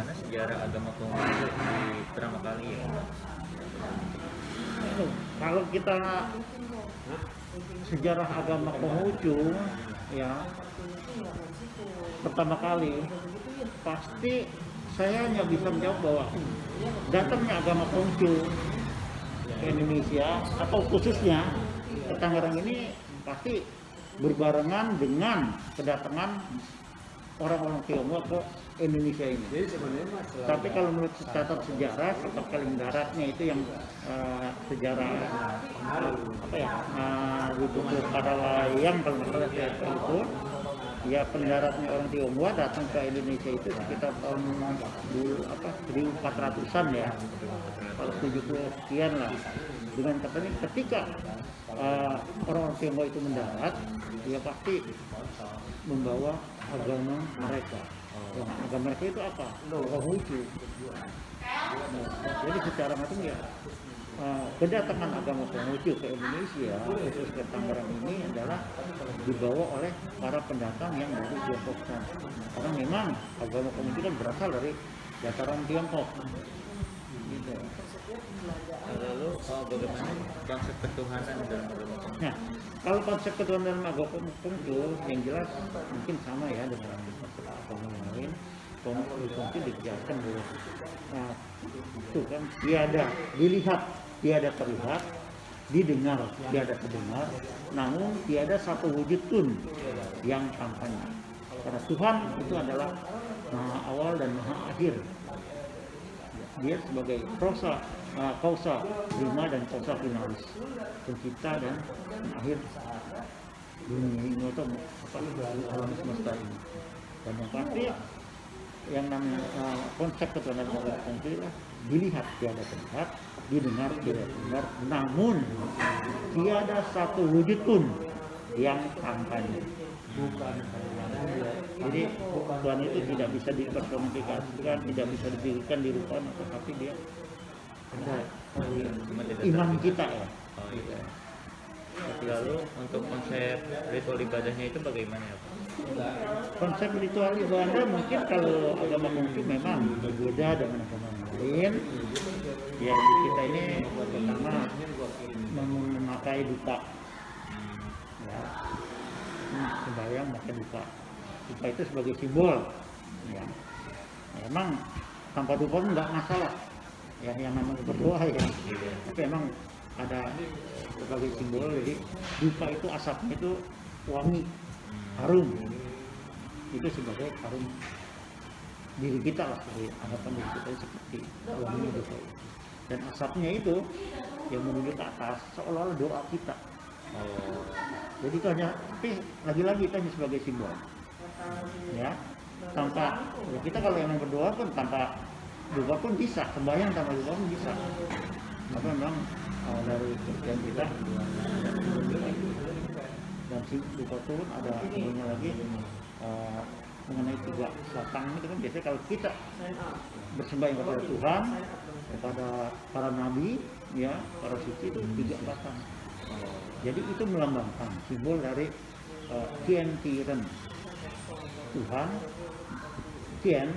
bagaimana sejarah agama Konghucu di pertama kali ya? Kalau kita sejarah agama Konghucu ya pertama kali pasti saya hanya bisa menjawab bahwa datangnya agama Konghucu ke Indonesia atau khususnya ke Tangerang ini pasti berbarengan dengan kedatangan orang-orang Tionghoa ke Indonesia ini. Tapi kalau menurut catat sejarah, Kota Kalimandaratnya itu yang sejarah apa ya, buku pada layang kalau nggak salah saya itu, ya pendaratnya orang Tionghoa datang ke Indonesia itu sekitar tahun 1400-an ya, kalau 70 sekian lah. Dengan katanya ketika orang-orang Tionghoa itu mendarat, dia pasti membawa agama mereka. Agama mereka itu apa? Konghucu. Jadi secara macam ya kedatangan agama Konghucu ke Indonesia, khusus ke Tangerang ini adalah dibawa oleh para pendatang yang dari Tiongkok sana. Karena memang agama Konghucu kan berasal dari dataran Tiongkok. Gitu. Lalu bagaimana konsep ketuhanan dalam agama Konghucu? Nah, kalau konsep ketuhanan dalam agama Konghucu yang jelas mungkin sama ya dengan agama lain. Konghucu dijelaskan bahwa itu kan tiada dilihat, tiada terlihat, didengar, tiada terdengar, namun tiada satu wujud pun yang kampanye. Karena Tuhan itu adalah maha awal dan maha akhir. Dia sebagai kausa prima dan kausa finalis, pencipta dan akhir dunia ini atau alam semesta ini. Dan yang pasti yang namanya konsep ketuhanan agama Konghucu dilihat tiada terlihat, didengar tiada terdengar, namun tiada satu wujud pun yang kampanye. Jadi Tuhan itu tidak bisa dipersonifikasikan, tidak bisa dipikirkan, dirupakan, tetapi dia ada iman kita ya. Oh iya. Lalu untuk konsep ritual ibadahnya itu bagaimana ya Pak? Konsep ritual ibadah mungkin kalau agama Konghucu memang berbeda dengan agama lain. Ya di kita ini pertama memakai dupa. Ya, sembahyang pakai dupa. Dupa itu sebagai simbol. Ya, memang tanpa dupa enggak masalah. Ya, yang namanya berdoa ya. Tapi memang ada sebagai simbol, jadi dupa itu asapnya itu wangi, harum. Itu sebagai harum diri kita lah, dari hadapan diri kita seperti wangi dupa itu. Dan asapnya itu yang menuju ke atas seolah-olah doa kita. Jadi itu hanya, tapi lagi-lagi itu hanya sebagai simbol. Ya, tanpa ya kita kalau yang berdoa pun tanpa dupa pun bisa, sembahyang tanpa dupa pun bisa. Tapi memang dari Kristen kita dan si dupa turun ada ilmunya lagi mengenai 3 batang itu kan biasanya kalau kita bersembahyang kepada Tuhan, kepada para nabi, ya para suci itu 3 batang. Jadi itu melambangkan simbol dari Tien Tiren, Tuhan, Tien,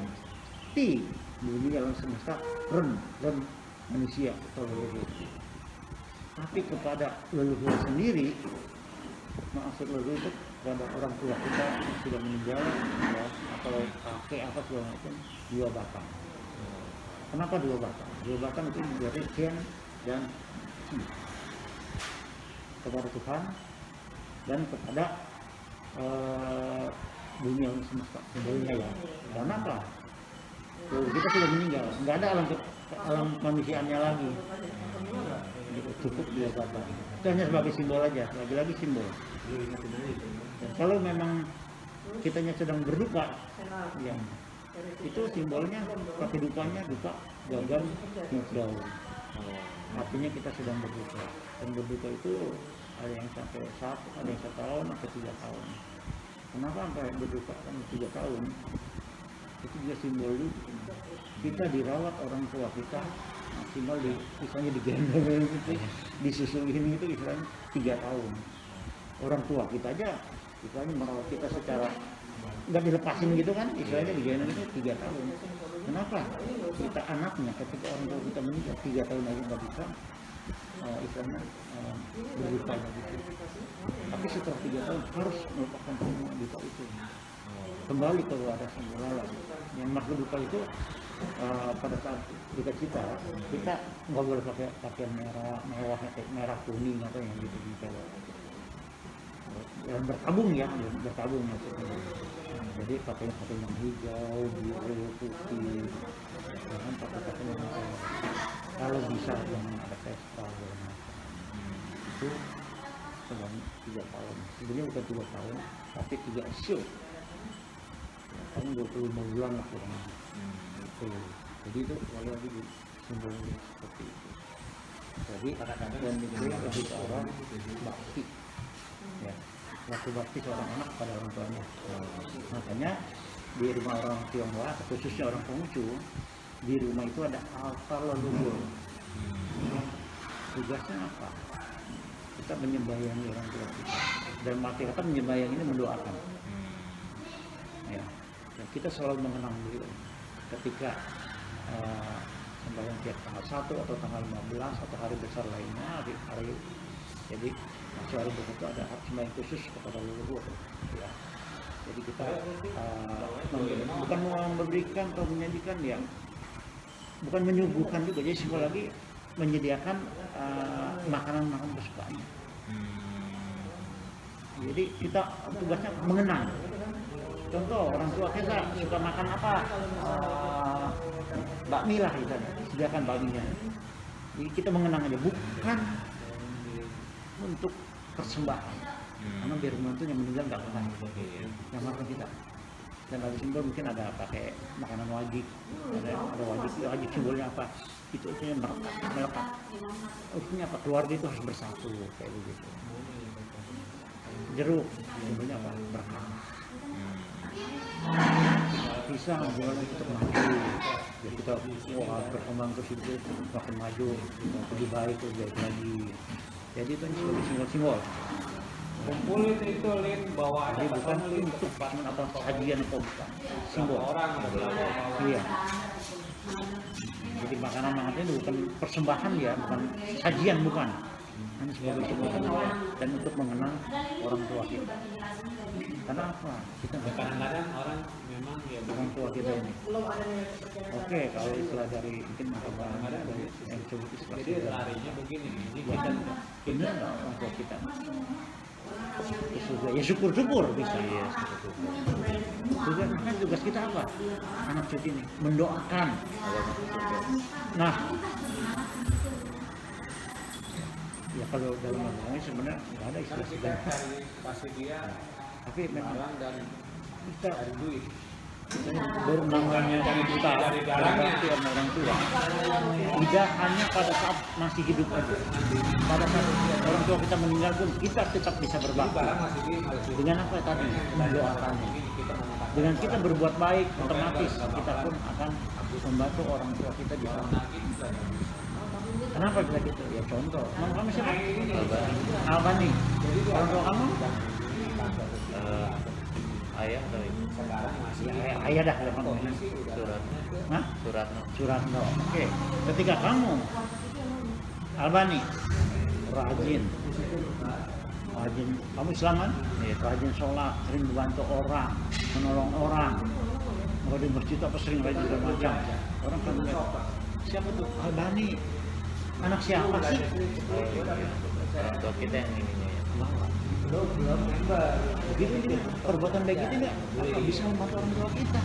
Ti, bumi dalam semesta, Ren manusia atau leluhur. Tapi kepada leluhur sendiri, maksud leluhur itu kepada orang tua kita yang sudah meninggal, ya, atau kakek apa segala macam, 2 batang. Kenapa 2 batang? 2 batang itu dari Tien dan Ti, kepada Tuhan dan kepada dunia semesta sebelumnya ya. Karena apa? Kita sudah meninggal, nggak ada alam manusiaannya lagi. Cukup 2 batang. Itu hanya sebagai simbol aja, lagi-lagi simbol. Dan kalau memang kitanya sedang berduka, ya, itu simbolnya pakai dupanya duka gagal hijau. Artinya kita sedang berduka. Dan berduka itu ada yang sampai 1, ada yang 1 tahun, atau 3 tahun. Kenapa sampai berduka kan 3 tahun? Itu juga simbol kita dirawat orang tua kita maksimal misalnya digendong gitu, disusuin itu istilahnya 3 tahun. Orang tua kita aja istilahnya merawat kita secara nggak dilepasin gitu kan, istilahnya begini itu 3 tahun. Kenapa? Kita anaknya ketika orang tua kita meninggal 3 tahun lagi nggak bisa istilahnya berbuka gitu. Tapi setelah 3 tahun harus melupakan semua duka itu, kembali ke wadah semula lagi. Yang maksud duka itu pada saat duka kita nggak boleh pakai pakaian merah, merah kuning atau yang gitu gitu. Yang bertabung ya, bertabung maksudnya. Jadi pakai yang hijau, biru, putih, jangan pakai yang kalau bisa jangan ada pesta itu sebanyak 3 tahun. Sebenarnya bukan 3 tahun, tapi 3 show. Tahun 25 bulan lah kurang itu. Jadi itu kalau lagi di simbol seperti itu. Jadi dan itu lebih ke arah bakti. Ya, waktu bakti seorang anak pada orang tuanya. Makanya di rumah orang Tionghoa, khususnya orang Konghucu, di rumah itu ada altar leluhur. Tugasnya apa? Kita menyembayangi orang tua kita. Dan arti kata menyembayangi ini mendoakan. Ya, dan kita selalu mengenang beliau ketika sembahyang tiap tanggal 1 atau tanggal 15 atau hari besar lainnya, hari jadi masih hari besar itu ada sembahyang khusus kepada leluhur. Ya. Jadi kita bukan memberikan atau menyajikan ya, bukan menyuguhkan juga, jadi sekali lagi menyediakan makanan-makanan kesukaannya. Jadi kita tugasnya mengenang. Contoh orang tua kita suka makan apa, bakmi lah kita sediakan bakminya. Jadi kita mengenang aja, bukan untuk persembahan. Karena biar rumah itu yang meninggal nggak pernah yang makan kita. Dan lagi simbol mungkin ada pakai makanan wajib, ada wajib simbolnya apa? Itu yang melekat. Artinya apa? Keluarga itu harus bersatu kayak begitu. Jeruk simbolnya apa? Berkah. Pisang jualan untuk maju. Ya kita berkembang terus itu makin maju, lebih baik lagi. Jadi itu simbol-simbol. Kumpul itu lin bawa jadi bukan untuk apa sajian atau bukan simbol orang iya. Jadi makanan itu bukan persembahan ya, bukan sajian, bukan hanya sebagai simbol dan untuk mengenang orang tua kita. Karena apa? Kita kadang-kadang orang memang ya orang tua kita ini. Oke, kalau istilah dari mungkin dari yang disebut istilah jadi larinya begini. Jadi kita benar nggak orang tua kita? Ya syukur-syukur bisa ya. Tugas kita apa? Anak cucu ini mendoakan. Nah, ya kalau dalam agama sebenarnya nggak ada istilah sebenarnya. pasti dia Tapi memang dan kita cari duit. bermangganya dari kita berbakti sama orang tua tidak hanya pada saat masih hidup aja, pada saat orang tua kita meninggal pun kita tetap bisa berbakti dengan apa tadi mendoakannya. Dengan kita berbuat baik otomatis kita pun akan membantu orang tua kita di sana. Kenapa bisa gitu? Ya contoh, kamu siapa? Albani. Orang tua kamu? Ayah atau ibu? Sekarang masih Ayah dah kalau kamu. Suratno. Hah? Suratno. Suratno. Oke. Ketika kamu Albani rajin, kamu Islam kan? Iya. Rajin sholat, sering membantu orang, menolong orang. Kalau di masjid apa sering rajin segala macam. Orang kan lihat, siapa tuh Albani? Anak siapa sih? Orang tua kita yang ininya ya. Belum. Begitu ini perbuatan baik itu nggak bisa membantu orang tua kita.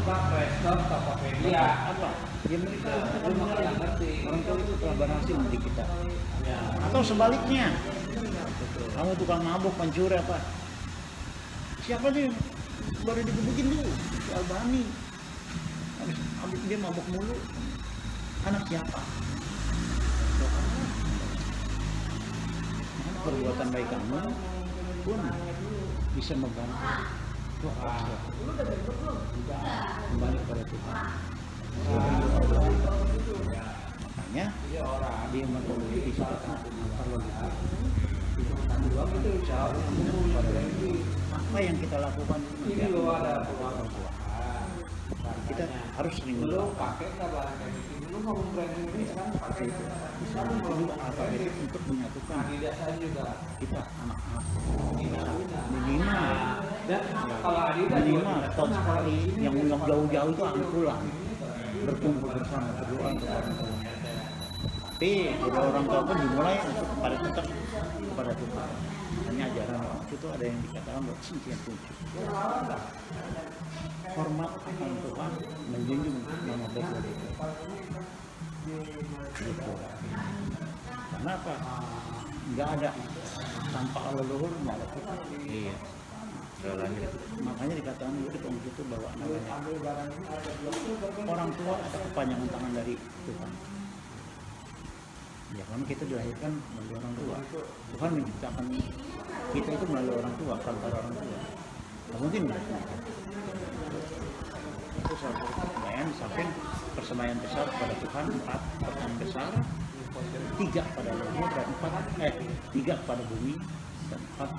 buka Preston, Tokopedia. Apa? Ya mereka orang tua itu telah berhasil mendidik kita. Atau sebaliknya, kamu tukang mabuk, pencuri apa? Siapa nih baru digebukin dulu? Si Albani. Habis dia mabuk mulu. Anak siapa? Perbuatan baik kamu pun bisa membantu kembali pada Tuhan. Makanya dia memiliki disebut perlu itu jauh pada apa yang kita lakukan Ini lo ada pengakuan. kita harus sering Lo pakai nggak bahan kayak gini? Lo ngomong branding ini kan pakai bisa itu apa itu untuk menyatukan kandidat saya juga. kita anak-anak bisa minimal Dan kalau Adidas minimal tahun sekali yang jauh-jauh itu angkulan berkumpul bersama berdoa tapi kedua orang tua pun dimulai untuk kepada tetap kepada Tuhan. Hanya ajaran waktu itu ada yang dikatakan buat cincin kunci hormat akan Tuhan, menjunjung nama baik dari Tuhan. Gitu. Karena apa? Nggak ada tanpa leluhur nggak ada Tuhan. Iya. Jalannya. Makanya dikatakan di kongsi itu bahwa namanya orang tua ada kepanjangan tangan dari Tuhan. Ya karena kita dilahirkan melalui orang tua. Tuhan menciptakan kita itu melalui orang tua, antara orang tua. Nggak mungkin nggak? Itu satu persembahan, sampai persembahan besar kepada Tuhan 4 persembahan besar, 3 pada leluhur dan 3 kepada bumi dan 4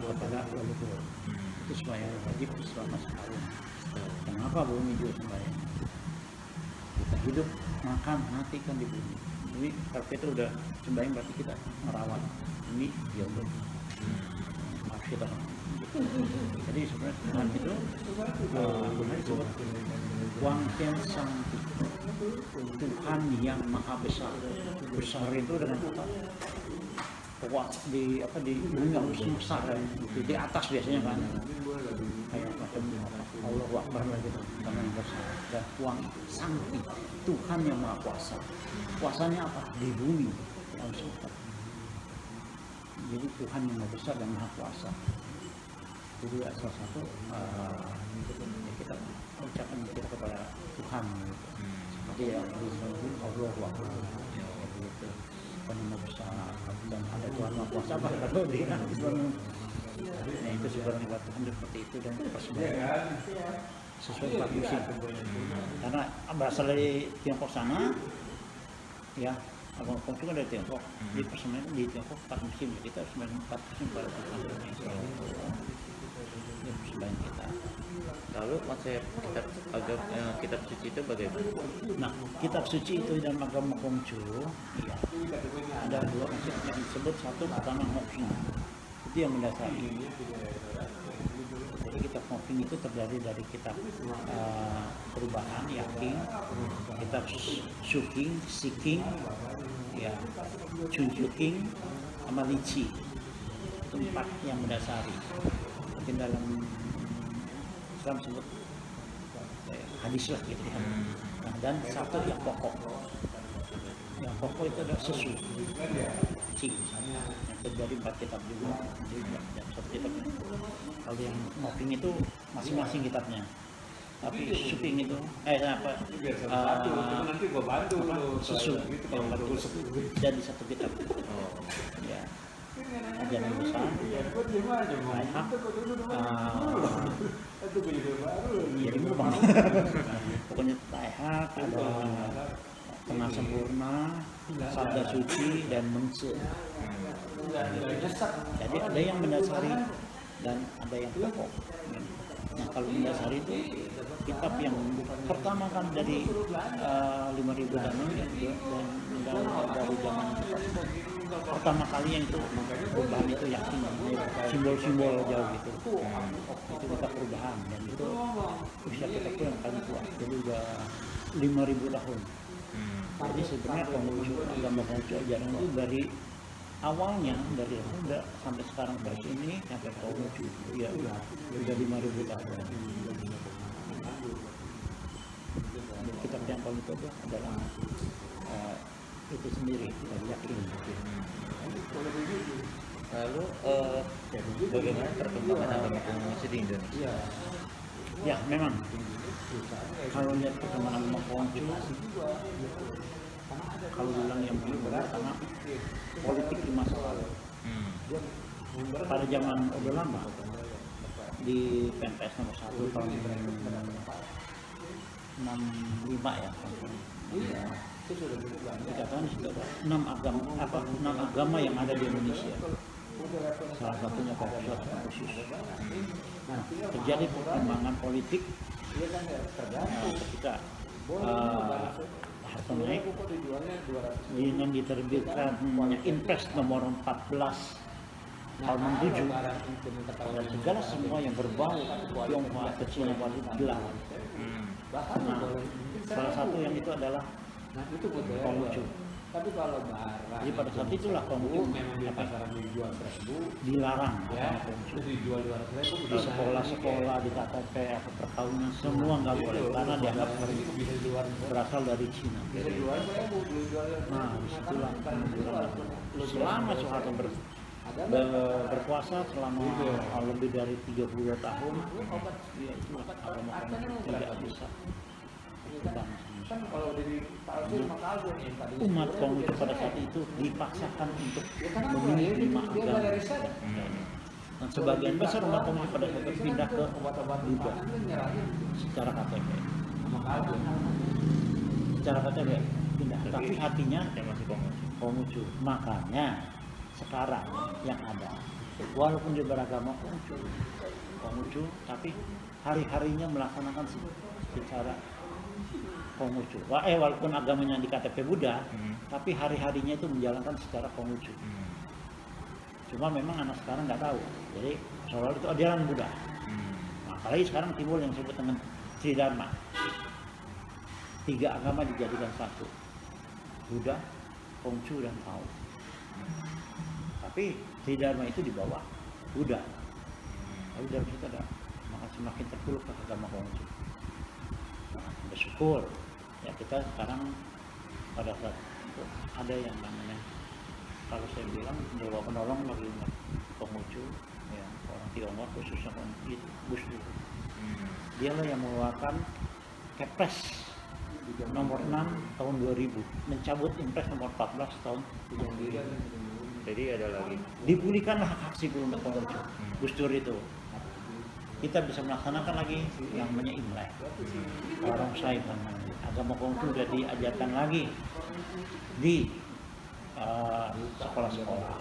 kepada leluhur. Itu sembahyang wajib selama setahun. Kenapa bumi juga sembahyang? Kita hidup, makan, mati kan di bumi. Jadi kalau kita udah sembahyang berarti kita merawat bumi ya udah harus kita. Jadi sebenarnya Tuhan itu Tuhan disebut Wang Tian Sang, Tuhan yang maha besar. Besar itu dengan kata kuat di bumi yang besar di atas biasanya kan kayak macam Allah Akbar gitu karena yang besar. Dan Wang Sang, Tuhan yang maha kuasa. Kuasanya apa? Di bumi yang besar. Jadi Tuhan yang maha besar dan maha kuasa. Itu salah satu kita ucapkan kita kepada Tuhan gitu. Seperti yang disebut Allah Akbar gitu. Tuhan yang besar dan ada Tuhan maha kuasa apa kalau dia nah itu sebenarnya buat Tuhan seperti itu dan persembahan sesuai 4 musim karena berasal dari Tiongkok sana ya Abang Kongsi kan dari Tiongkok di persembahan di Tiongkok 4 musim kita sembahyang 4 musim pada Tuhan ini persembahan kita. Lalu konsep kitab suci itu bagaimana? Nah, kitab suci itu dalam agama Konghucu ya, ada 2 konsep yang disebut. Satu pertama Mokping, itu yang mendasari. Jadi kitab Mokping itu terdiri dari kitab perubahan, yakin, kitab Suking, Siking, ya, Chunjuking, sama Lici. Itu 4 yang mendasari. Mungkin dalam Islam sebut hadis lah gitu ya. Nah, dan satu yang pokok. Yang pokok itu adalah sesu. Cing. Yang terjadi 4 kitab juga. Dan 1 kitab itu. Kalau yang Mokping itu masing-masing kitabnya. Tapi Suking itu nanti gua bantu lo. sesu yang bagus jadi 1 kitab. Ya. Ajaran besar, Taihak, jadi mubah. Pokoknya Taihak ada Tengah Sempurna, Sabda Suci dan Mengse. Jadi ada yang mendasari dan ada yang pokok. Nah kalau mendasari itu kitab yang pertama kan dari 5.000 tahun dan dari zaman pertama kali yang itu perubahan itu yakin simbol-simbol jauh gitu. Itu kitab perubahan dan itu usia kitab itu yang paling kuat. Jadi udah 5.000 tahun. Jadi sebenarnya Konghucu, agama Konghucu ajaran itu dari awalnya dari muda sampai sekarang bahasa ini sampai Konghucu ya udah 5.000 tahun. Kitab yang paling itu adalah itu sendiri dari yakin. Lalu bagaimana perkembangan agama Konghucu di Indonesia? Ya memang kalau lihat perkembangan agama Konghucu kalau bilang yang paling berat karena politik di masa lalu. Pada zaman Orde Lama di PNPS nomor 1 tahun 65 ya. Dikatakan sudah ada 6 agama yang ada di Indonesia. salah satunya Konfusius. Nah, terjadi perkembangan politik ketika harta naik dengan diterbitkannya Impres nomor 14 tahun 67 dan segala semua yang berbau Tionghoa ke Cina itu dilarang. Nah, salah satu yang itu adalah Konghucu. Tapi kalau barang Jadi pada saat itulah Konghucu memang di pasaran dijual 1.000 dilarang. ya, Konghucu. terus dijual 200.000 Di sekolah-sekolah, di KTP, atau perkawinan semua nggak boleh karena dianggap bisa di luar berasal dari Cina. bisa jual 1.000 Nah, disitulah kemunduran. Selama Soeharto berkuasa selama lebih dari 32 tahun, ya itulah agama Konghucu tidak bisa berkembang. kan kalau dari palsu sama kaldu nih tadi Umat Konghucu pada saat itu dipaksakan untuk memilih 5 agama. Dan sebagian besar umat Konghucu pada saat itu pindah ke Buddha secara KTP. sama kaldu Secara KTP pindah, tapi hatinya yang masih Konghucu. Konghucu. Makanya sekarang yang ada, walaupun dia beragama Konghucu, tapi hari-harinya melaksanakan secara Konghucu. Walaupun agamanya di KTP Buddha, tapi hari-harinya itu menjalankan secara Konghucu. Cuma memang anak sekarang nggak tahu. Jadi seolah itu ajaran Buddha. Nah, apalagi sekarang timbul yang disebut dengan Tridharma. 3 agama dijadikan satu. Buddha, Konghucu, dan Tao. Tapi Tridharma itu di bawah Buddha. Lalu dari situ ada, maka semakin terpuruk ke agama Konghucu. Nah, bersyukur ya kita sekarang pada saat itu ada yang namanya, kalau saya bilang dewa penolong bagi umat Konghucu, ya orang Tionghoa khususnya Gus Dur. Dialah yang mengeluarkan Kepres nomor 6 tahun 2000, mencabut Impres nomor 14 tahun 2000. Jadi ada lagi. Dipulihkanlah hak sipil umat Konghucu. Gus Dur itu. Kita bisa melaksanakan lagi yang namanya Imlek. Barongsai namanya. Agama Konghucu sudah diajarkan lagi di sekolah-sekolah.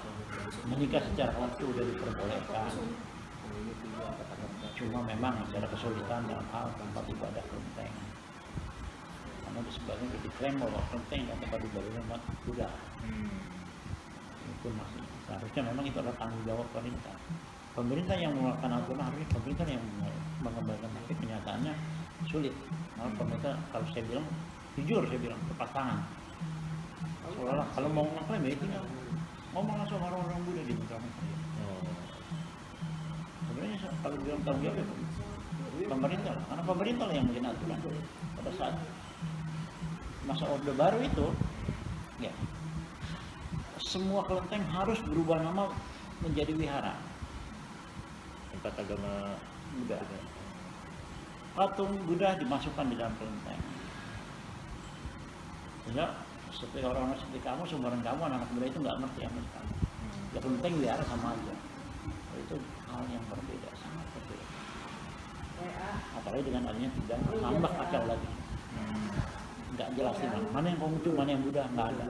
Menikah secara Konghucu sudah diperbolehkan. Cuma memang ada kesulitan dalam hal tempat ibadah kelenteng. Karena sebagian diklaim bahwa kelenteng dan tempat ibadah umat Buddha. Itu masih seharusnya memang itu adalah tanggung jawab pemerintah. Pemerintah yang mengeluarkan aturan harusnya pemerintah yang mengembalikan, tapi kenyataannya sulit. Nah, pemerintah kalau saya bilang jujur saya bilang berpasangan. Seolah-olah kalau mau ngaklaim ya tinggal ngomong langsung orang-orang Buddha di muka saya. Sebenarnya kalau bilang tanggung jawab pemerintah, karena pemerintah yang bikin aturan. Pada saat masa Orde Baru itu, ya semua kelenteng harus berubah nama menjadi wihara. Tempat agama Buddha. Patung Buddha dimasukkan di dalam kelenteng. Sehingga seperti orang-orang seperti kamu, seumuran kamu, anak-anak muda itu nggak ngerti sama sekali. Ya kelenteng wihara sama aja. Itu hal yang berbeda, sangat berbeda. Apalagi dengan adanya tidak tambah kacau lagi. Nggak jelas ini mana yang Konghucu, mana yang Buddha, nggak ada.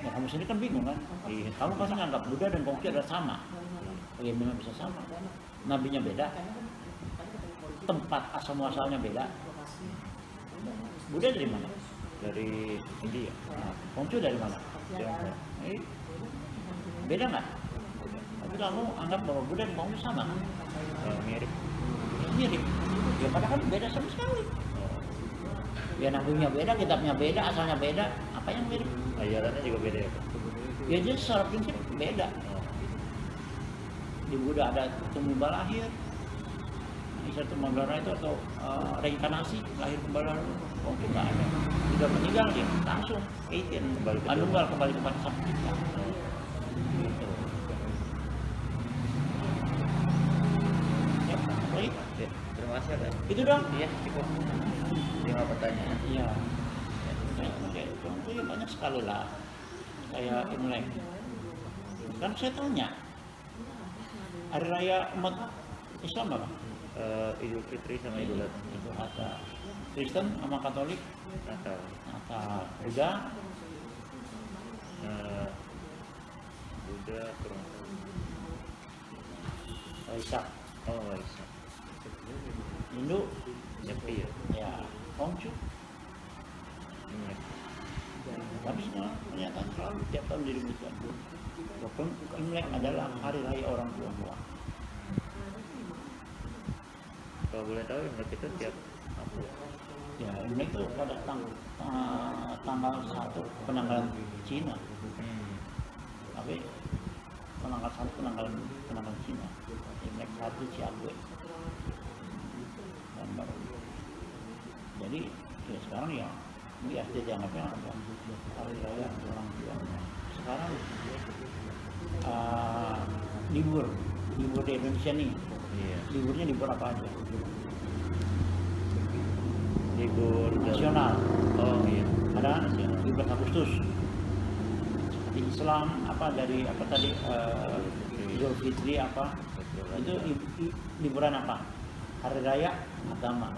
Ya kamu sendiri kan bingung kan? Kamu pasti nganggap Buddha dan Konghucu adalah sama. Bagaimana bisa sama? Nabinya beda, tempat asal muasalnya beda. Buddha dari mana? Dari India. Nah, Konghucu dari mana? Tionghoa. Beda nggak? Tapi kamu anggap bahwa Buddha dan Konghucu sama? Mirip. Mirip. Ya padahal beda sama sekali. Ya nabinya beda, kitabnya beda, asalnya beda. Apa yang mirip? Ajarannya juga beda ya Pak? Ya jadi secara prinsip beda. Di Buddha ada tumbuh lahir, Isra tumbuh itu atau reinkarnasi, lahir kembali lalu. Oh itu nggak ada. Sudah meninggal dia langsung kaitin manunggal kembali kepada sang pencipta. Gitu. Ya, baik. Ya, terima kasih Pak. Itu dong. Iya, cukup. 5 pertanyaan. Iya. Ya, itu ya banyak sekali lah. Kayak Imlek. Kan saya tanya, hari raya umat Islam apa? Idul Fitri sama Idul Adha. Itu ada Kristen sama Katolik, Natal. Natal, Buddha, Buddha kurang tahu. Waisak. Oh Waisak. Hindu Nyepi ya. ya Konghucu. Imlek. Tapi semua pernyataan selalu tiap tahun diributkan. Walaupun Imlek adalah hari raya orang Tionghoa. Kalau boleh tahu Imlek itu tiap apa? Ya Imlek itu pada tanggal 1 penanggalan Cina. Tapi penanggal 1 penanggalan Cina. Imlek 1 Ciague. Dan baru. Jadi ya sekarang ya biasa dianggapnya hari raya orang Tionghoa. Sekarang libur di Indonesia nih. Iya. Liburnya libur apa aja? Libur Nasional. Oh iya. Ada 17 Agustus. Di Islam apa dari apa tadi Idul Fitri apa? Itu liburan apa? Hari raya agama.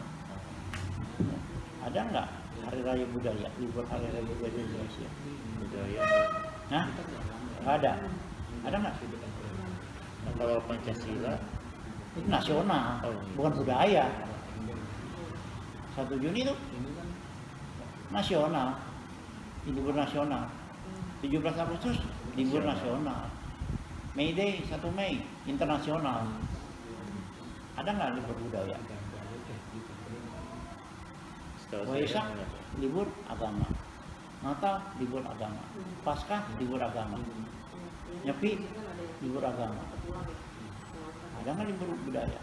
Ada nggak hari raya budaya? Libur hari raya budaya di Indonesia? Budaya. Hah? Nggak ada. Ada nggak? Nah, kalau Pancasila Itu nasional, Oh. bukan budaya. 1 Juni itu nasional, libur nasional. 17 Agustus libur nasional. May Day 1 Mei internasional. Ada nggak libur budaya? setahu Waisak saya enggak. libur agama. Natal libur agama. Paskah libur agama. Nyepi libur agama. Ada nggak libur budaya?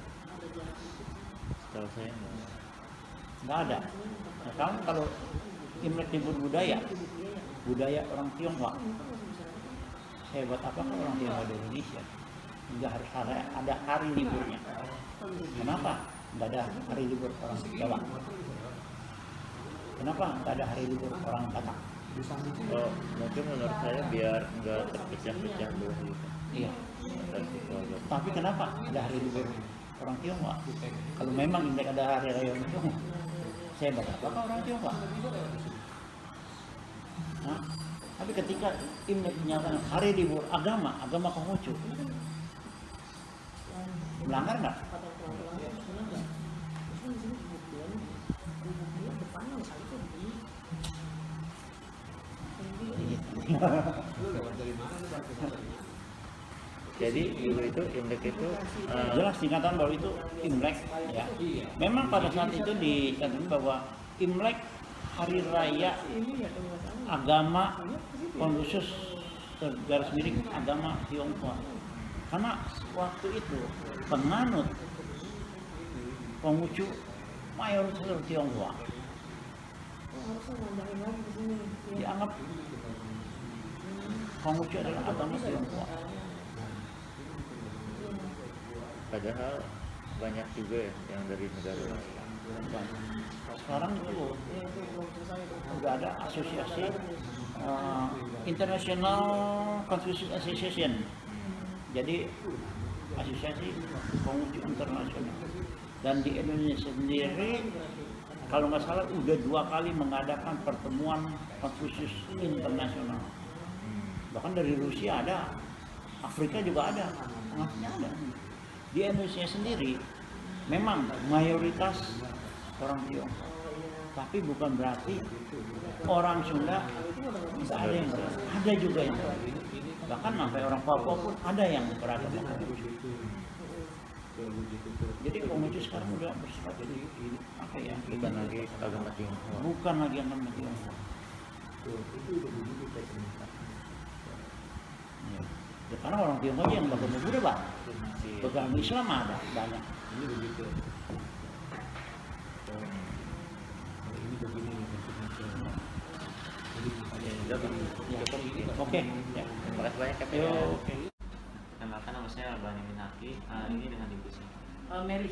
Setahu saya enggak. Nggak ada. Nah, kalau Imlek libur budaya orang Tionghoa. Hebat apakah orang Tionghoa di Indonesia? Hingga harus ada hari liburnya. Kenapa nggak ada hari libur orang Jawa? Kenapa nggak ada hari libur orang Batak? Oh, mungkin menurut saya biar enggak terpecah-pecah dulu gitu. Iya. Dari situ agak. Tapi kenapa ada hari libur orang Tionghoa? Kalau memang Imlek ada hari raya orang Tionghoa, saya bakal apakah orang Tionghoa? Nah, tapi ketika Imlek dinyatakan hari libur agama Konghucu, melanggar nggak? Jadi dulu itu Imlek itu Jelas dikatakan bahwa itu Imlek, ya. Memang pada saat itu dikatakan bahwa Imlek hari raya agama Konfusius garis miring agama Tionghoa. Karena waktu itu penganut Konghucu mayoritas dari Tionghoa. Dianggap Konghucu adalah agama Tionghoa. padahal banyak juga ya yang dari negara lain. Sekarang itu udah ada asosiasi International Confucius Association. Jadi asosiasi Konghucu internasional. Dan di Indonesia sendiri kalau nggak salah udah 2 kali mengadakan pertemuan Confucius internasional. Bahkan dari Rusia ada, Afrika juga ada, tengahnya ada. Di Indonesia sendiri memang mayoritas orang Tionghoa, tapi bukan berarti orang Sunda tidak ada yang beragama. Ada juga yang beragama. Bahkan sampai orang Papua pun ada yang beragama Konghucu. Jadi Konghucu sekarang udah bersifat apa ya? Bukan lagi agama Tionghoa. Bukan lagi agama Tionghoa. Ya, karena orang Tionghoa yang beragama Buddha banyak, beragama Islam ada banyak. Ya, udah, Bang. Cukup. Oke. Ya. Terima kasih banyak ya, Pak. Yo, Ya. oke. Perkenalkan, nama saya Bani Minaki. Ini dengan ibu saya, Mary.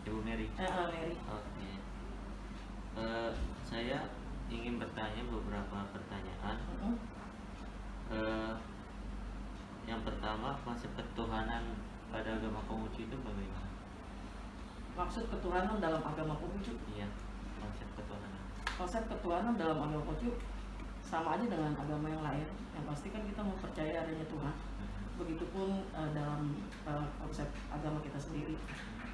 Ibu Mary. Mary. Oke. Saya ingin bertanya beberapa pertanyaan. Yang pertama, konsep ketuhanan pada agama Konghucu itu bagaimana? Maksud ketuhanan dalam agama Konghucu. Iya, konsep ketuhanan. Konsep ketuhanan dalam agama Konghucu sama aja dengan agama yang lain. Yang pasti kan kita mempercayai adanya Tuhan. begitupun dalam konsep agama kita sendiri.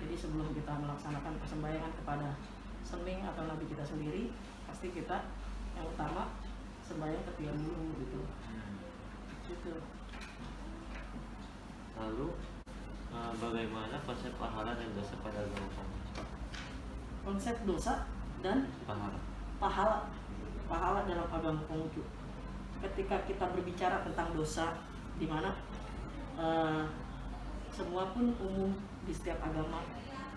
Jadi sebelum kita melaksanakan persembahyangan kepada seming atau nabi kita sendiri, pasti kita yang utama sembahyang ke tiang dulu gitu. Gitu. Lalu bagaimana konsep pahala dan dosa pada agama Konghucu? Konsep dosa dan Pahala. pahala dalam agama Konghucu. Ketika kita berbicara tentang dosa, di mana semua pun umum di setiap agama,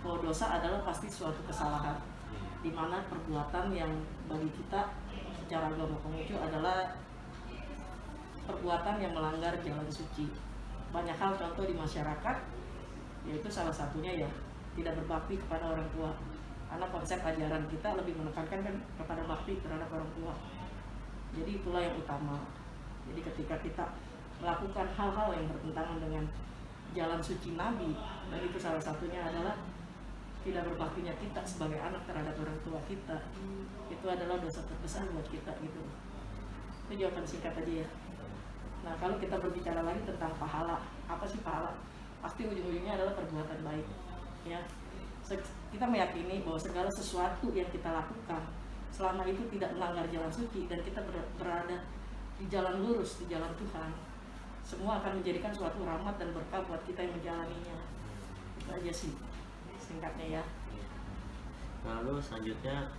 bahwa dosa adalah pasti suatu kesalahan, di mana perbuatan yang bagi kita secara agama Konghucu adalah perbuatan yang melanggar jalan suci. Banyak hal contoh di masyarakat, yaitu salah satunya ya tidak berbakti kepada orang tua. Karena konsep ajaran kita lebih menekankan kan kepada bakti terhadap orang tua. Jadi itulah yang utama. Jadi ketika kita melakukan hal-hal yang bertentangan dengan jalan suci Nabi, dan itu salah satunya adalah tidak berbaktinya kita sebagai anak terhadap orang tua kita, itu adalah dosa terbesar buat kita gitu. Itu jawaban singkat aja ya. Nah kalau kita berbicara lagi tentang pahala, apa sih pahala? Pasti ujung-ujungnya adalah perbuatan baik ya. Kita meyakini bahwa segala sesuatu yang kita lakukan selama itu tidak melanggar jalan suci dan kita berada di jalan lurus, di jalan Tuhan, semua akan menjadikan suatu rahmat dan berkah buat kita yang menjalaninya. Itu aja sih singkatnya ya. Lalu selanjutnya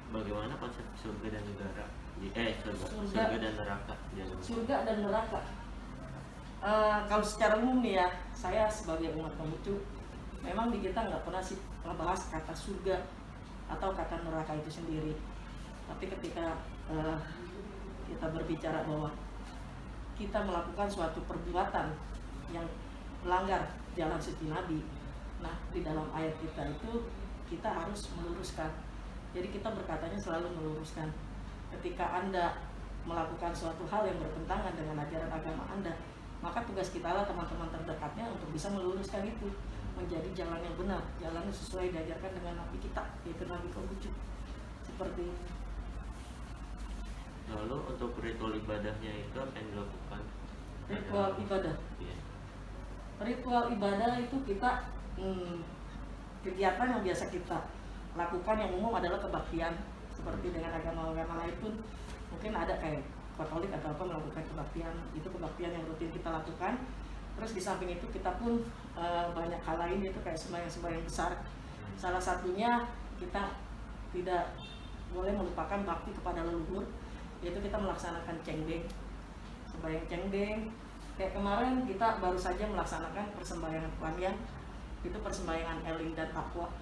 bagaimana konsep surga dan negara? Surga dan neraka. Surga dan neraka. Kalau secara umum nih ya, saya sebagai umat Konghucu, memang di kita nggak pernah sih ngebahas kata surga atau kata neraka itu sendiri. Tapi ketika kita berbicara bahwa kita melakukan suatu perbuatan yang melanggar jalan suci Nabi, nah di dalam ayat kita itu kita harus meluruskan. Jadi kita berkatanya selalu meluruskan. Ketika Anda melakukan suatu hal yang bertentangan dengan ajaran agama Anda, maka tugas kita lah teman-teman terdekatnya untuk bisa meluruskan itu menjadi jalan yang benar, jalan yang sesuai diajarkan dengan Nabi kita, yaitu Nabi Konghucu. Seperti ini. Lalu untuk ritual ibadahnya itu apa yang dilakukan? Ritual ibadah. Iya. Ritual ibadah itu kita kegiatan yang biasa kita lakukan yang umum adalah kebaktian. Seperti dengan agama-agama lain pun mungkin ada kayak Katolik atau apa melakukan kebaktian. Itu kebaktian yang rutin kita lakukan. Terus di samping itu kita pun banyak hal lain, yaitu kayak sembahyang-sembahyang besar. Salah satunya kita tidak boleh melupakan bakti kepada leluhur, yaitu kita melaksanakan cengbeng, sembahyang cengbeng. Kayak kemarin kita baru saja melaksanakan persembahyangan Kuanyan, itu persembahyangan Eling dan Aqua.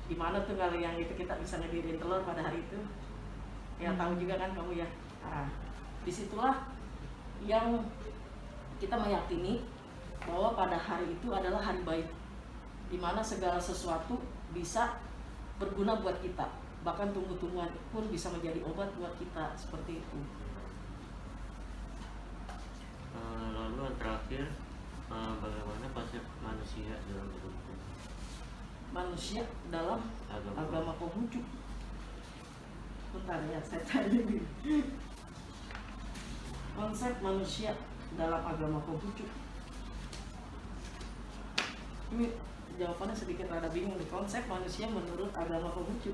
Di mana tuh kalau yang itu kita bisa ngedirin telur pada hari itu, ya tahu juga kan kamu ya. Nah, disitulah yang kita meyakini bahwa pada hari itu adalah hari baik, di mana segala sesuatu bisa berguna buat kita, bahkan tumbuh-tumbuhan pun bisa menjadi obat buat kita, seperti itu. Lalu yang terakhir, bagaimana konsep manusia dalam hidup? Manusia dalam agama Konghucu. Bentar ya, saya tanya dulu. Konsep manusia dalam agama Konghucu. Ini jawabannya sedikit rada bingung nih. Konsep manusia menurut agama Konghucu.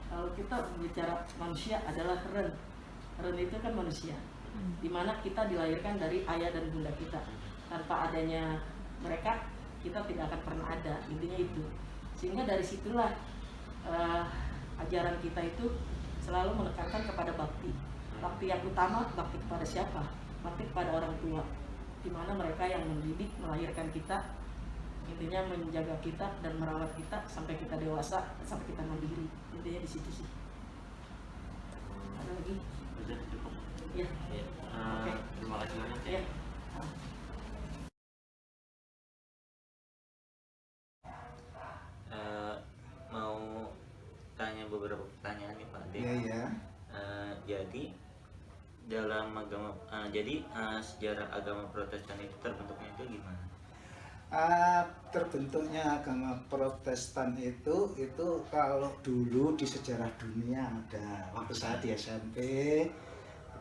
Kalau kita bicara manusia adalah Ren. Ren itu kan manusia, dimana kita dilahirkan dari ayah dan bunda kita. Tanpa adanya mereka, kita tidak akan pernah ada, intinya itu. Sehingga dari situlah ajaran kita itu selalu menekankan kepada bakti. Bakti yang utama, bakti kepada siapa? Bakti kepada orang tua, dimana mereka yang mendidik, melahirkan kita, intinya menjaga kita dan merawat kita sampai kita dewasa, sampai kita mandiri. Intinya di situ sih. Ada lagi? Sudah cukup. Ya. Oke. Terima kasih banyak ya. Ya. Mau tanya beberapa pertanyaan nih Pak Ade. Iya. Jadi dalam agama, sejarah agama Protestan itu terbentuknya itu gimana? Terbentuknya agama Protestan itu kalau dulu di sejarah dunia ada waktu saya di SMP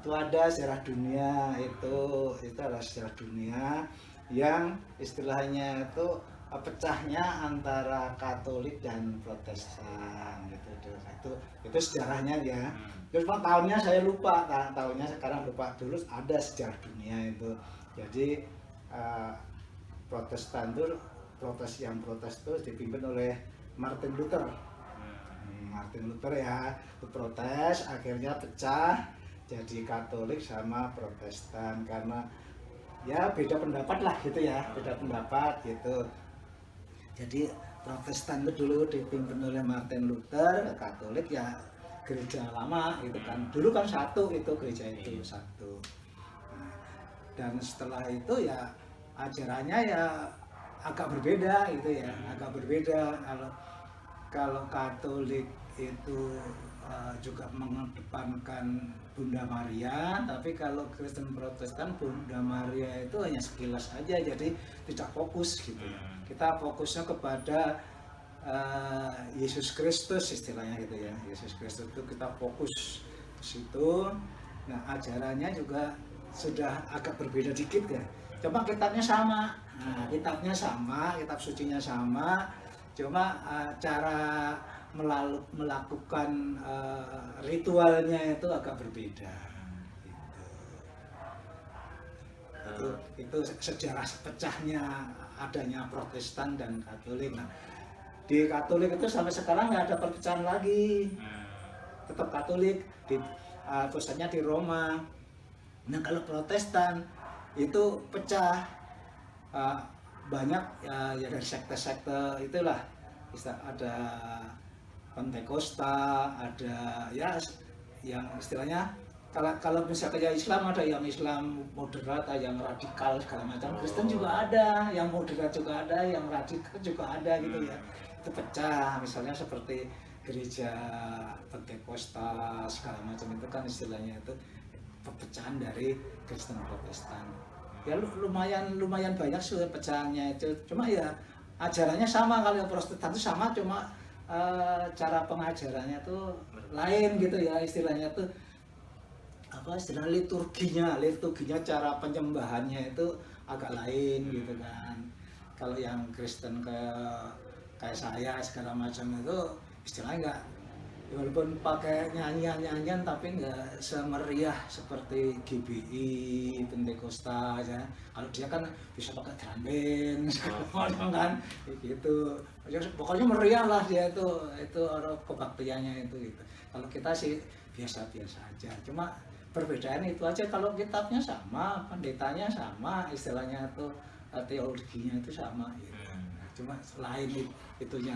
Itu ada sejarah dunia, itu adalah sejarah dunia yang istilahnya itu pecahnya antara Katolik dan Protestan gitu. Itu sejarahnya ya. Terus tahunnya saya lupa, tahunnya sekarang lupa. Dulu ada sejarah dunia itu. Jadi Protestan itu protes itu dipimpin oleh Martin Luther. Martin Luther ya, itu protes akhirnya pecah jadi Katolik sama Protestan karena ya beda pendapat lah gitu ya, beda pendapat gitu. Jadi Protestan itu dulu dipimpin oleh Martin Luther, Katolik ya gereja lama gitu kan. Dulu kan satu itu gereja itu satu. Nah, dan setelah itu ya ajarannya ya agak berbeda gitu ya, agak berbeda. Kalau Katolik itu juga mengedepankan Bunda Maria, tapi kalau Kristen Protestan Bunda Maria itu hanya sekilas aja, jadi tidak fokus gitu ya. Kita fokusnya kepada Yesus Kristus istilahnya gitu ya. Yesus Kristus itu kita fokus ke situ. Nah, ajarannya juga sudah agak berbeda dikit ya. Cuma kitabnya sama. Nah, kitabnya sama, kitab sucinya sama. Cuma cara melakukan ritualnya itu agak berbeda gitu. Itu sejarah pecahnya adanya Protestan dan Katolik. Nah, di Katolik itu sampai sekarang nggak ada perpecahan lagi, tetap Katolik, pusatnya di Roma. Nah, kalau Protestan itu pecah, banyak ya dari sekte-sekte itulah, ada Pentakosta, ada ya yang istilahnya kalau misalnya kayak Islam ada yang Islam moderat, ada yang radikal segala macam. Kristen juga ada, yang moderat juga ada, yang radikal juga ada gitu ya. Itu pecah, misalnya seperti gereja Pentakosta segala macam itu kan istilahnya itu pecahan dari Kristen Protestan. Ya lumayan banyak sih pecahannya itu. Cuma ya ajarannya sama, kalau Protestan itu sama, cuma cara pengajarannya tuh lain gitu ya, istilahnya tuh apa istilah liturginya cara penyembahannya itu agak lain gitu kan. Kalau yang Kristen kayak saya segala macam itu istilahnya enggak, walaupun pakai nyanyian tapi enggak semeriah seperti GBI, Pentakosta ya. Kalau dia kan bisa pakai drum band kan gitu. Ya, pokoknya meriah lah dia itu orang kebaktiannya itu gitu. Kalau kita sih biasa-biasa aja. Cuma perbedaan itu aja, kalau kitabnya sama, pendetanya sama, istilahnya itu teologinya itu sama gitu. Cuma lain itunya.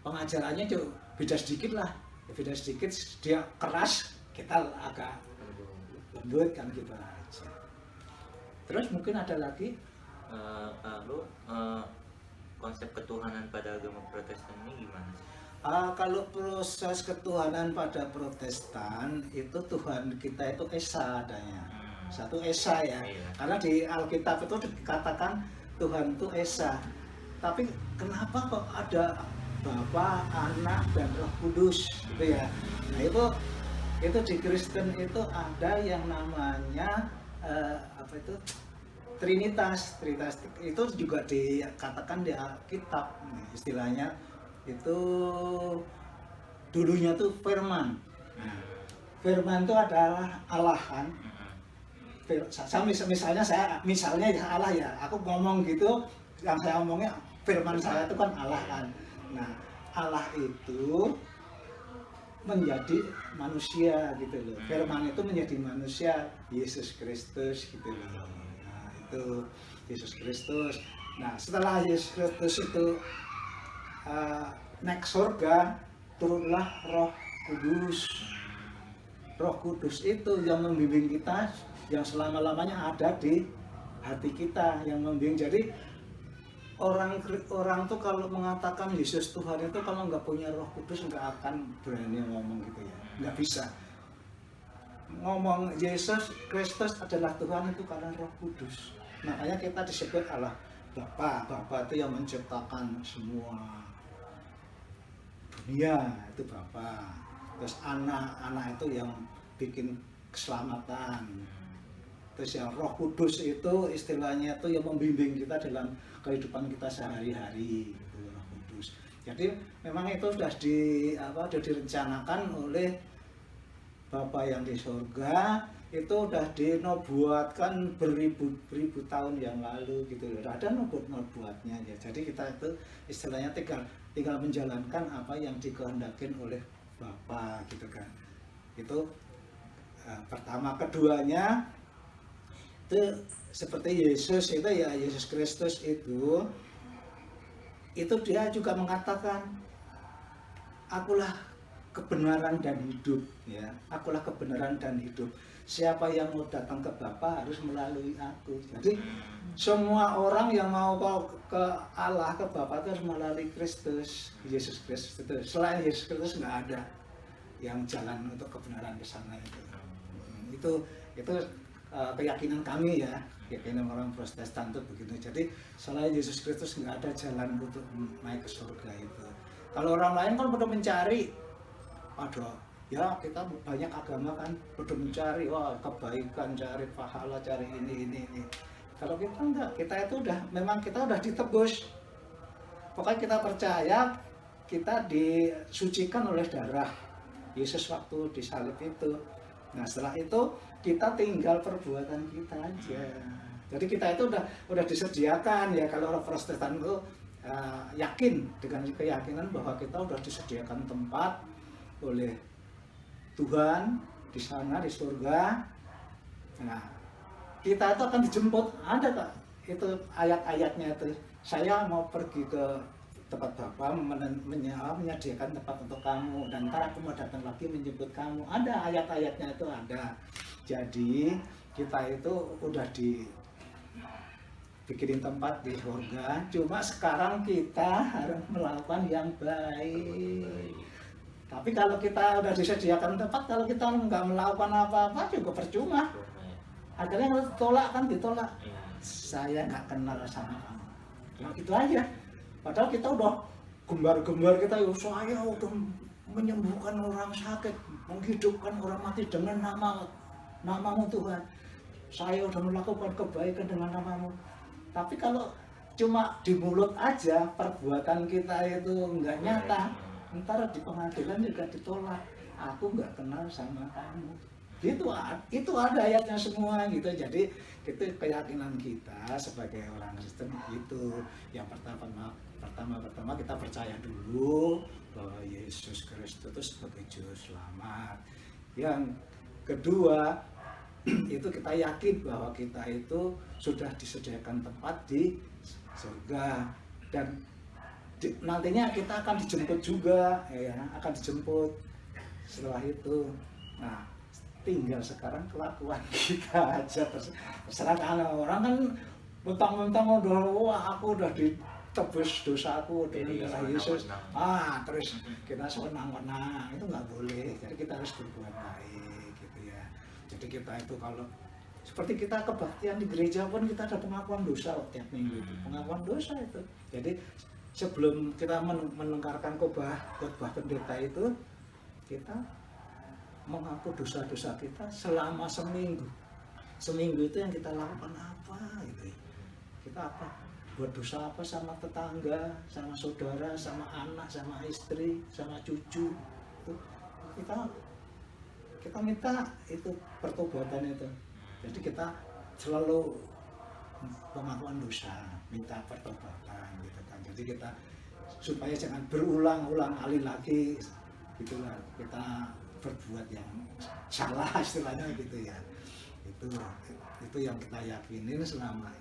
Pengajarannya juga beda sedikit lah, beda sedikit, dia keras, kita agak lembut kan gitu aja. Terus mungkin ada lagi lalu konsep ketuhanan pada agama Protestan ini gimana? Kalau proses ketuhanan pada Protestan itu Tuhan kita itu Esa adanya, satu Esa ya. Karena di Alkitab itu dikatakan Tuhan itu Esa. Tapi kenapa kok ada Bapa, Anak, dan Roh Kudus gitu ya? Nah itu di Kristen itu ada yang namanya Trinitas itu juga dikatakan di Alkitab, istilahnya itu dulunya tuh Firman. Firman itu adalah Allah kan. Misalnya ya Allah ya, aku ngomong gitu, yang saya ngomongnya Firman saya itu kan Allah kan. Nah, Allah itu menjadi manusia gitu loh. Firman itu menjadi manusia, Yesus Kristus gitu loh. Nah, itu Yesus Kristus. Nah, setelah Yesus Kristus itu naik surga, turunlah Roh Kudus. Roh Kudus itu yang membimbing kita, yang selama-lamanya ada di hati kita, yang membimbing. Jadi orang tuh kalau mengatakan Yesus Tuhan itu kalau nggak punya Roh Kudus nggak akan berani ngomong gitu ya, nggak bisa ngomong Yesus Kristus adalah Tuhan itu karena Roh Kudus. Makanya kita disebut Allah Bapa itu yang menciptakan semua dunia, itu Bapa. Terus anak itu yang bikin keselamatan. Terus yang Roh Kudus itu istilahnya itu yang membimbing kita dalam kehidupan kita sehari-hari, gitu, Roh Kudus. Jadi memang itu sudah direncanakan oleh Bapa yang di surga, itu sudah dinobuatkan beribu-ribu tahun yang lalu gitu. Ada nubuatnya ya. Jadi kita itu istilahnya tinggal menjalankan apa yang dikehendaki oleh Bapa gitu kan. Itu pertama. Keduanya itu seperti Yesus itu ya, Yesus Kristus itu dia juga mengatakan, akulah kebenaran dan hidup ya, akulah kebenaran dan hidup, siapa yang mau datang ke Bapa harus melalui aku. Jadi semua orang yang mau ke Allah, ke Bapa itu harus melalui Kristus, Yesus Kristus itu. Selain Yesus Kristus nggak ada yang jalan untuk kebenaran ke sana itu. Itu keyakinan kami ya, keyakinan orang Protestan itu begitu. Jadi selain Yesus Kristus nggak ada jalan untuk naik ke surga itu. Kalau orang lain kan pada mencari, ya kita banyak agama kan pada mencari kebaikan, cari pahala, cari ini. Kalau kita enggak, kita itu memang kita udah ditebus. Pokoknya kita percaya kita disucikan oleh darah Yesus waktu disalib itu. Nah setelah itu kita tinggal perbuatan kita aja. Jadi kita itu udah disediakan ya. Kalau orang Protestan itu yakin dengan keyakinan bahwa kita udah disediakan tempat oleh Tuhan di sana di surga. Nah kita itu akan dijemput. Ada tak itu ayat-ayatnya itu? Saya mau pergi ke tempat Bapa, menyediakan tempat untuk kamu, dan ntar aku mau datang lagi menjemput kamu. Ada ayat-ayatnya itu ada. Jadi kita itu udah dibikinin tempat di surga. Cuma sekarang kita harus melakukan yang baik. Tapi kalau kita udah disediakan tempat, kalau kita nggak melakukan apa-apa juga percuma. Akhirnya ditolak. Saya nggak kenal sama kamu. Nah, itu aja. Padahal kita udah gembar-gembar, kita saya udah menyembuhkan orang sakit, menghidupkan orang mati dengan namamu Tuhan. Saya udah melakukan kebaikan dengan namamu. Tapi kalau cuma di mulut aja, perbuatan kita itu nggak nyata, ntar di pengadilan juga ditolak. Aku nggak kenal sama kamu. Itu ada ayatnya semua gitu. Jadi itu keyakinan kita sebagai orang Kristen itu. Yang pertama kita percaya dulu bahwa Yesus Kristus itu sebagai juru selamat. Yang kedua itu kita yakin bahwa kita itu sudah disediakan tempat di surga, dan nantinya kita akan dijemput juga ya, akan dijemput setelah itu. Nah tinggal sekarang kelakuan kita aja. Terserah karena orang kan mentang-mentang aku udah ditebus dosaku dengan darah Yesus, terus kita senang-senang, itu nggak boleh. Jadi kita harus berbuat baik gitu ya. Jadi kita itu kalau seperti kita kebaktian di gereja pun kita ada pengakuan dosa tiap minggu itu, pengakuan dosa itu. Jadi sebelum kita menengkarkan khotbah pendeta itu, kita mengaku dosa-dosa kita selama seminggu. Seminggu itu yang kita lakukan apa gitu. Kita apa? Buat dosa apa sama tetangga, sama saudara, sama anak, sama istri, sama cucu. Itu kita minta itu pertobatan itu. Jadi kita selalu pengakuan dosa, minta pertobatan gitu kan. Jadi kita supaya jangan berulang-ulang kali lagi gitulah kita berbuat yang salah istilahnya gitu ya. Itu yang kita yakinin selama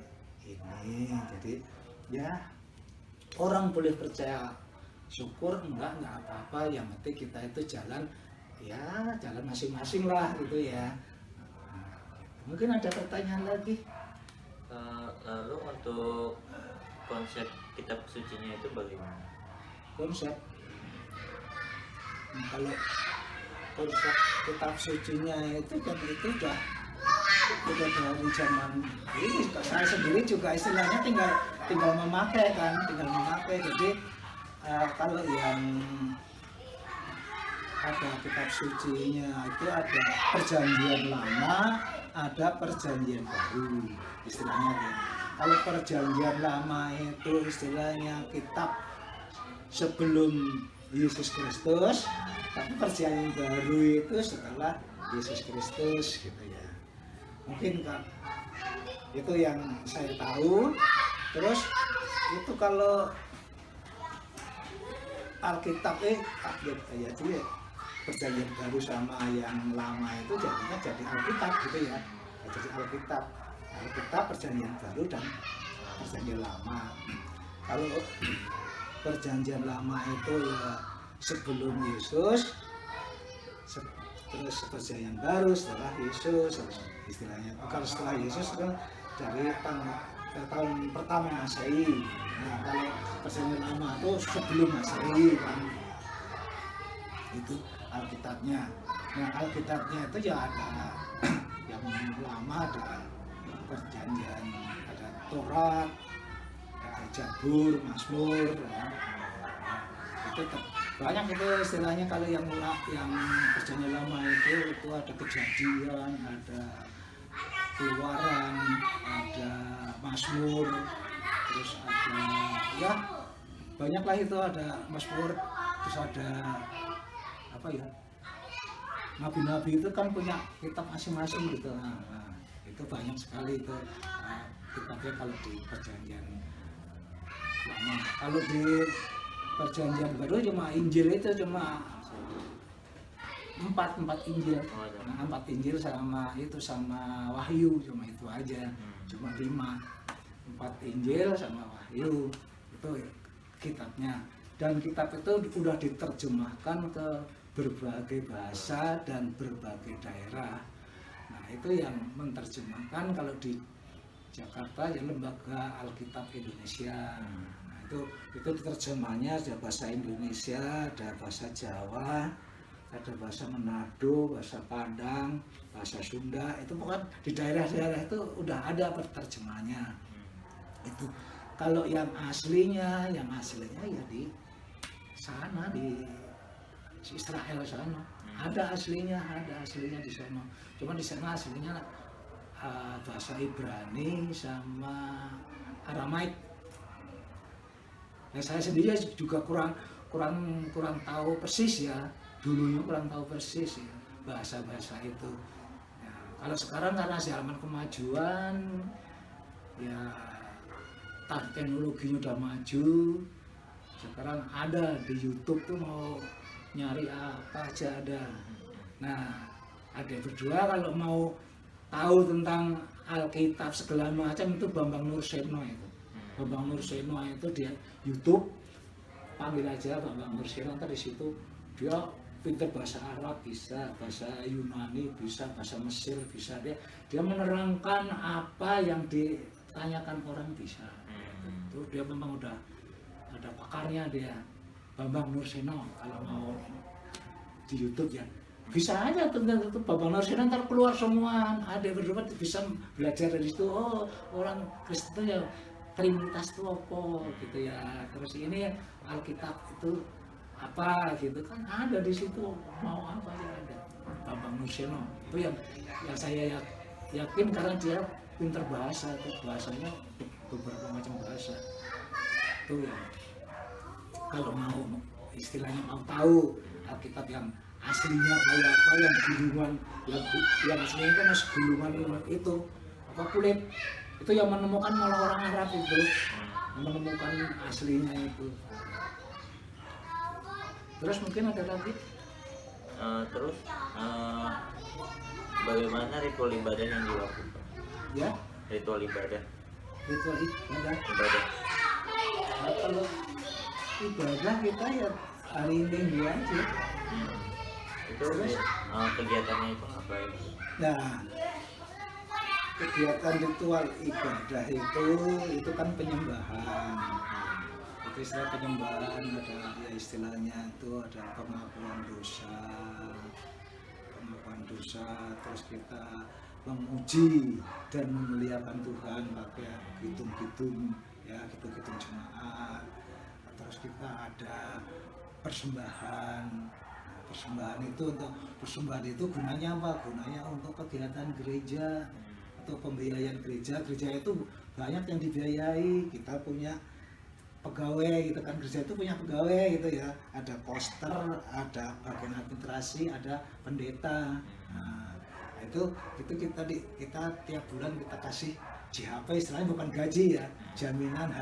ini. Jadi ya orang boleh percaya syukur, enggak apa-apa, yang penting kita itu jalan masing-masing lah gitu ya. Mungkin ada pertanyaan lagi. Lalu untuk konsep kitab sucinya itu bagaimana? Konsep kalau konsep kitab sucinya itu kan itu udah dari zaman ini. Saya sendiri juga istilahnya tinggal memakai kan, Jadi kalau yang ada kitab sucinya itu ada perjanjian lama, ada perjanjian baru istilahnya gitu. Kalau perjanjian lama itu istilahnya kitab sebelum Yesus Kristus, tapi perjanjian baru itu setelah Yesus Kristus gitu ya. Mungkin kan itu yang saya tahu. Terus itu kalau Alkitab update kayak itu ya, perjanjian baru sama yang lama itu jadinya jadi Alkitab gitu ya. Jadi Alkitab perjanjian baru dan perjanjian lama. Kalau perjanjian lama itu ya sebelum Yesus, terus perjanjian baru setelah Yesus istilahnya. Kalau setelah Yesus kan dari tahun pertama Masehi. Nah, kalau perjanjian lama itu sebelum Masehi kan. Itu Alkitabnya. Nah, Alkitabnya itu ya ada yang lama, ada perjanjian, ada Taurat, ada Zabur, Mazmur, ya. Itu banyak itu istilahnya. Kalau yang perjanjian lama itu ada Kejadian, ada Keluaran, ada Mazmur, terus ada ya banyaklah itu, ada Mazmur, terus ada apa ya, nabi-nabi itu kan punya kitab masing-masing gitu. Nah, itu banyak sekali itu kitabnya kalau di perjanjian lama. Kalau di perjanjian baru cuma Injil itu cuma empat Injil. Nah, 4 Injil sama Wahyu cuma itu aja, cuma 4 Injil sama Wahyu itu kitabnya. Dan kitab itu sudah diterjemahkan ke berbagai bahasa dan berbagai daerah. Nah, itu yang menerjemahkan kalau di Jakarta ya Lembaga Alkitab Indonesia. Nah, itu terjemahnya ada bahasa Indonesia, ada bahasa Jawa, ada bahasa Manado, bahasa Padang, bahasa Sunda. Itu bukan di daerah-daerah itu udah ada terjemahnya. Itu kalau yang aslinya ya di sana, di Israel sana. Ada aslinya di sana. Cuma di sana aslinya bahasa Ibrani sama Aramaik. Nah, saya sendiri juga kurang tahu persis ya. Dulunya kurang tahu persis ya bahasa-bahasa itu. Ya, kalau sekarang karena zaman kemajuan ya, teknologinya udah maju. Sekarang ada di YouTube tuh mau nyari apa aja ada. Nah, adik berdua kalau mau tahu tentang Alkitab segala macam itu Bambang Nurseno itu. Bambang Nurseno itu dia YouTube, panggil aja Bambang Nurseno, ntar di situ dia pinter bahasa Arab bisa, bahasa Yunani bisa, bahasa Mesir bisa, dia menerangkan apa yang ditanyakan orang bisa. Itu dia memang udah ada pakarnya dia, Bambang Nurseno. Kalau mau di YouTube ya bisa aja tentang itu Bambang Nurseno, ntar keluar semua. Ada berdua bisa belajar dari situ. Oh, orang Kristen ya Trinitas itu apa gitu ya. Terus ini Alkitab itu apa gitu kan ada di situ, mau apa aja ada. Bambang Nurseno itu yang saya yakin karena dia pinter bahasa, itu bahasanya beberapa macam bahasa. Itu ya kalau mau istilahnya mau tahu Alkitab yang aslinya kayak apa, yang gulungan, yang aslinya kan masih gulungan itu apa kulit itu yang menemukan malah orang Arab itu menemukan aslinya itu. Terus mungkin ada lagi Terus bagaimana ritual ibadah yang dilakukan? ya, Ritual ibadah. ibadah. Nah, kalau ibadah kita ya hari ini aja. Itu kegiatannya itu apa ya? Nah, kegiatan ritual ibadah itu kan penyembahan. Itu istilah penyembahan, ada ya istilahnya itu ada pengakuan dosa, terus kita memuji dan memuliakan Tuhan pakai hitung-hitung ya, hitung-hitung jemaat. Terus kita ada persembahan. Nah, persembahan itu gunanya apa? Gunanya untuk kegiatan gereja atau pembiayaan gereja. Gereja itu banyak yang dibiayai. Kita punya pegawai gitu kan, gereja itu punya pegawai gitu ya, ada poster, ada bagian administrasi, ada pendeta. Nah, itu kita tiap bulan kita kasih JHP, istilahnya bukan gaji ya, jaminan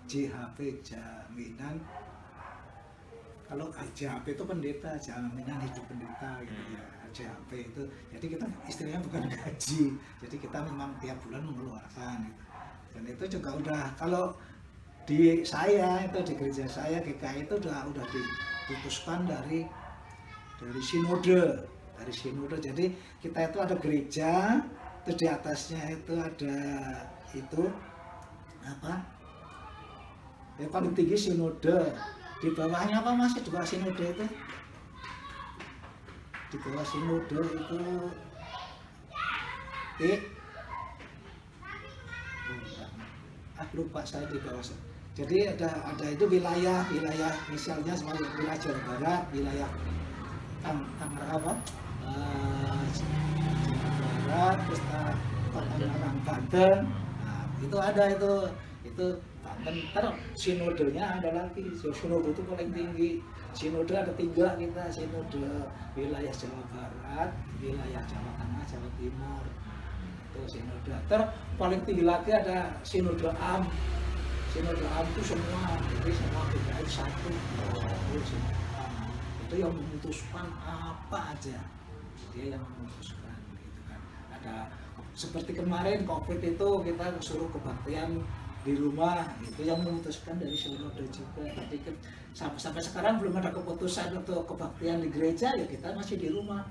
JHP, jaminan, kalau JHP itu pendeta, jaminan hidup pendeta gitu ya, JHP itu, jadi kita istilahnya bukan gaji, jadi kita memang tiap bulan mengeluarkan gitu. Dan itu juga udah, kalau di saya itu, di gereja saya GKI itu udah diputuskan dari sinode, jadi kita itu ada gereja, terus di atasnya itu ada itu apa, yang paling tinggi sinode, di bawahnya apa masih juga sinode itu, di bawah sinode itu lupa saya di bawah. Jadi ada itu wilayah misalnya sebagai wilayah Jawa Barat, wilayah Tangerang apa, Jawa Barat, terus Tangerang Banten. Nah, itu ada itu Banten. Terus sinodenya ada lagi. Sinode itu paling tinggi. Sinode ada 3 kita, sinode wilayah Jawa Barat, wilayah Jawa Tengah, Jawa Timur. Itu sinode. Terus paling tinggi lagi ada sinode AM. Sinode AM itu semua, jadi semua GKI satu. Itu yang memutuskan apa aja, dia yang memutuskan gitu kan. Ada seperti kemarin COVID itu kita suruh kebaktian di rumah, itu yang memutuskan dari sinode juga. Jadi sampai sekarang belum ada keputusan untuk kebaktian di gereja, ya kita masih di rumah,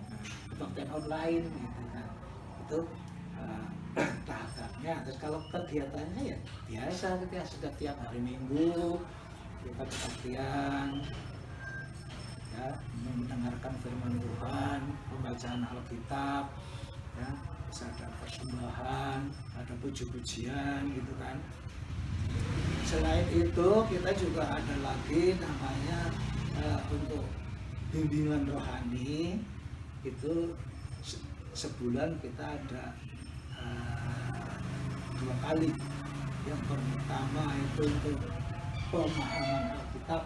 kebaktian online gitu kan. Itu tahapannya. Terus kalau kegiatannya ya biasa, kita sudah tiap hari Minggu kita kebaktian ya, mendengarkan firman Tuhan, pembacaan Alkitab ya, bisa ada persembahan, ada puji-pujian gitu kan. Selain itu kita juga ada lagi namanya untuk bimbingan rohani, itu sebulan kita ada 2 kali. Yang pertama itu untuk pemahaman Alkitab.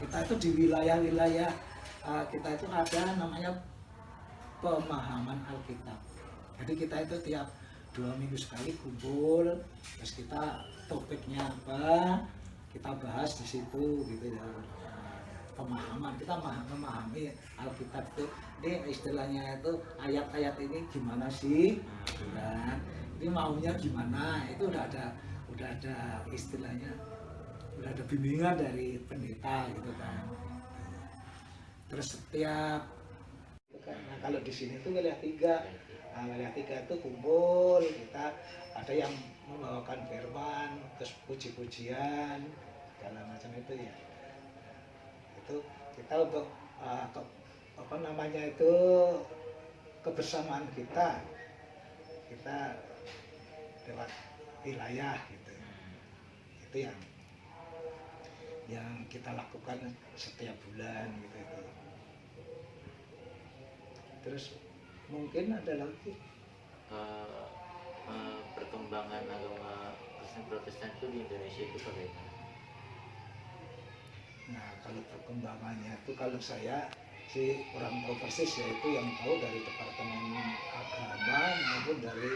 Kita itu di wilayah-wilayah kita itu ada namanya pemahaman Alkitab. Jadi kita itu tiap 2 minggu sekali kumpul, terus kita topiknya apa, kita bahas di situ gitu ya. Pemahaman, kita memahami Alkitab itu, ini istilahnya itu ayat-ayat ini gimana sih, kan? Ini maunya gimana? Itu udah ada istilahnya, udah ada bimbingan dari pendeta gitu kan. Terus setiap, nah kalau di sini tuh wilayah 3, nah wilayah 3 itu kumpul, kita ada yang membawakan firman, terus puji-pujian, segala macam itu ya. Itu kita untuk apa namanya itu kebersamaan kita lewat wilayah gitu. Itu yang kita lakukan setiap bulan gitu itu. Terus mungkin ada lagi perkembangan agama Kristen Protestan itu di Indonesia itu bagaimana? Nah, kalau perkembangannya itu kalau saya sih kurang tahu persis, yaitu yang tahu dari Departemen Agama maupun dari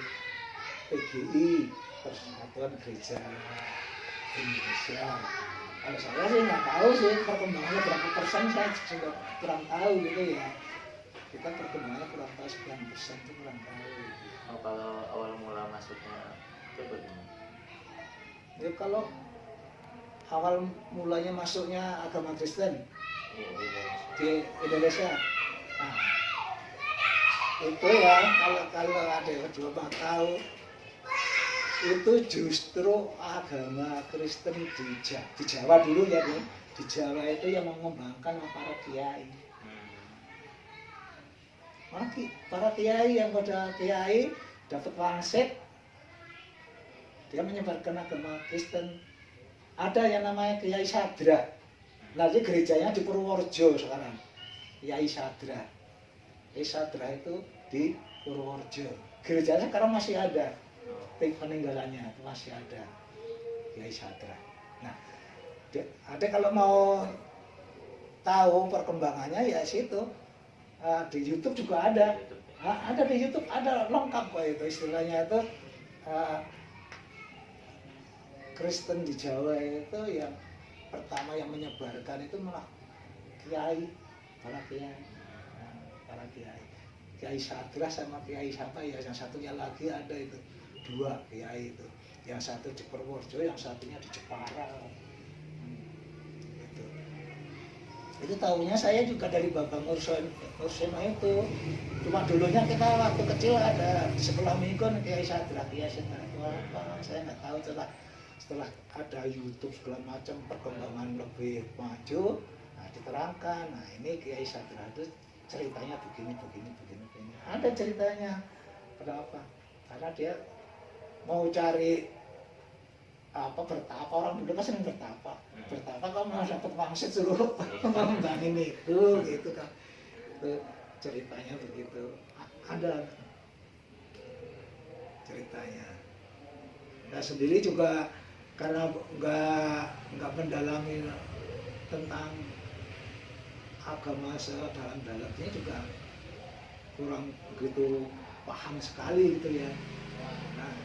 PGI, Persatuan Gereja Indonesia. Kalau saya sih nggak tahu sih perkembangannya berapa persen, saya juga kurang tahu gitu ya. Kita perkembangannya kurang tahu, 9% itu kurang tahu. Oh, kalau awal mula masuknya itu bagaimana? Ya kalau awal mulanya masuknya agama Kristen di Indonesia, nah, itu ya kalau ada yang coba tahu, itu justru agama Kristen di Jawa dulu ya, di Jawa itu yang mengembangkan para kiai. Para kiai yang pada kiai dapat wangsit, dia menyebarkan agama Kristen. Ada yang namanya Kiai Sadra. Nah, ini gerejanya di Purworejo sekarang. Yai Sadra. Yai Sadra itu di Purworejo. Gerejanya sekarang masih ada. Peninggalannya masih ada. Yai Sadra. Nah, ada kalau mau tahu perkembangannya ya situ. Di YouTube juga ada. Ada di YouTube, ada lengkap kok itu istilahnya itu. Kristen di Jawa itu yang pertama yang menyebarkan itu malah kiai, para kiai, para kiai. Kiai Sadra sama kiai siapa ya, yang satunya lagi ada itu, 2 kiai itu. Yang satu di Purworejo, yang satunya di Jepara. Itu tahunya saya juga dari Babang Urseno itu. Cuma dulunya kita waktu kecil ada di sekolah Mikon Kiai Sadra itu apa, saya nggak tahu. Setelah ada YouTube segala macam perkembangan lebih maju, nah diterangkan, nah ini Kiai Sadra itu ceritanya begini. Ada ceritanya. Kenapa? Karena dia mau cari bertapa, orang dulu kan sering bertapa kalau mau dapat wangsit suruh ngembangin itu gitu kan. Itu ceritanya begitu. Ada ceritanya. Nah sendiri juga karena nggak mendalami tentang agama sedalam-dalamnya juga kurang begitu paham sekali gitu ya. Nah,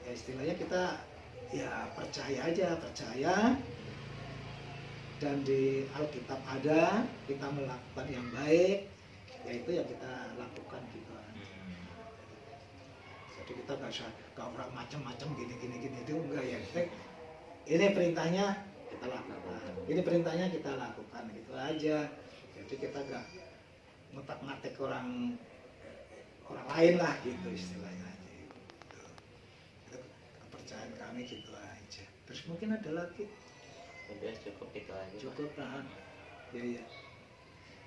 ya istilahnya kita ya percaya dan di Alkitab ada, kita melakukan yang baik, yaitu yang kita lakukan gitu. Jadi kita nggak usah orang macam-macam gini itu enggak ya. Ini perintahnya kita lakukan, ini perintahnya kita lakukan gitu aja. Jadi kita nggak ngotak-ngatik orang lain lah gitu istilahnya aja. Itu kepercayaan kami gitu aja. Terus mungkin ada lagi. Udah cukup itu aja. Cukup kan? Ya.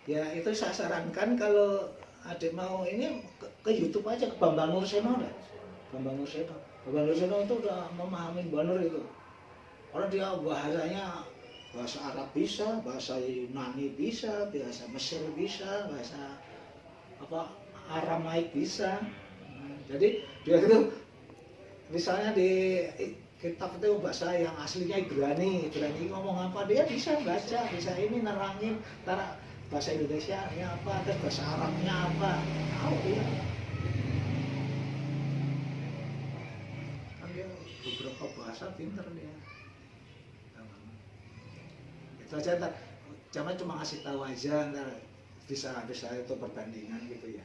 Ya itu saya sarankan kalau adik mau ini ke YouTube aja, ke Bambang Urseno lah. Bambang Urseno itu udah memahami benar itu. Orang dia bahasanya bahasa Arab bisa, bahasa Yunani bisa, bahasa Mesir bisa, bahasa Aramaik bisa. Jadi dia itu misalnya di kitab itu bahasa yang aslinya Ibrani ngomong apa dia bisa baca, bisa ini nerangin antara bahasa Indonesianya apa, dan bahasa Arabnya apa, tahu dia. Kan dia beberapa bahasa pinter dia. Itu aja ntar, jangan cuma ngasih tahu aja, ntar bisa itu perbandingan gitu ya.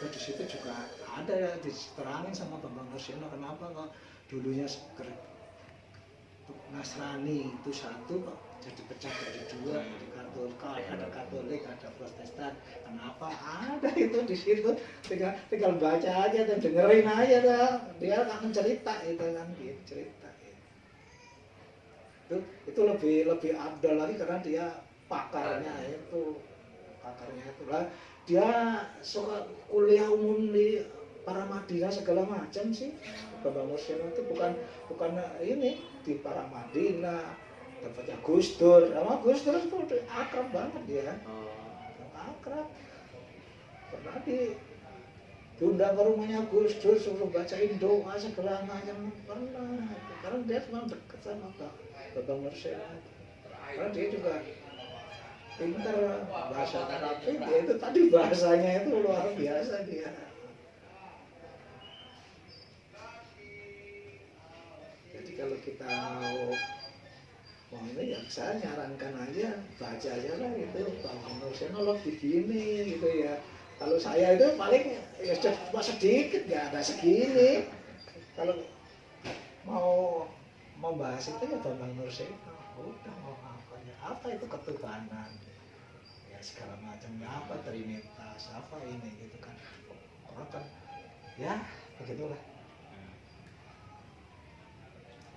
Di situ juga ada ya diterangin sama Bambang Urseno kenapa kok dulunya Nasrani itu satu kok jadi pecah jadi 2, ada Katolik, ada Protestan. Kenapa? Ada itu di situ. Tinggal baca aja dan dengerin aja dah. Dia akan cerita itu kan gitu, cerita. Itu lebih abdal lagi karena dia pakarnya lah. Dia suka kuliah umum di Paramadina segala macam sih. Bambang Urseno itu bukan ini di Paramadina, tempatnya Gus Dur. Sama Gus Dur itu akrab banget dia. Akrab. Pernah diundang ke rumahnya Gus Dur suruh bacain doa segala macam, pernah. Karena dia memang dekat sama Bambang Urseno. Karena dia juga pintar bahasa Arab, dia itu tadi bahasanya itu luar biasa dia. Jadi kalau kita mau ini ya saya nyarankan aja baca aja lah itu Bambang Urseno lebih gini gitu ya. Kalau saya itu paling ya cuma sedikit, nggak ada segini. Kalau mau bahas itu ya Bambang Urseno, udah mau apa itu ketuhanan ya segala macamnya, apa trinitas, apa ini gitu kan. Orang kan ya begitulah.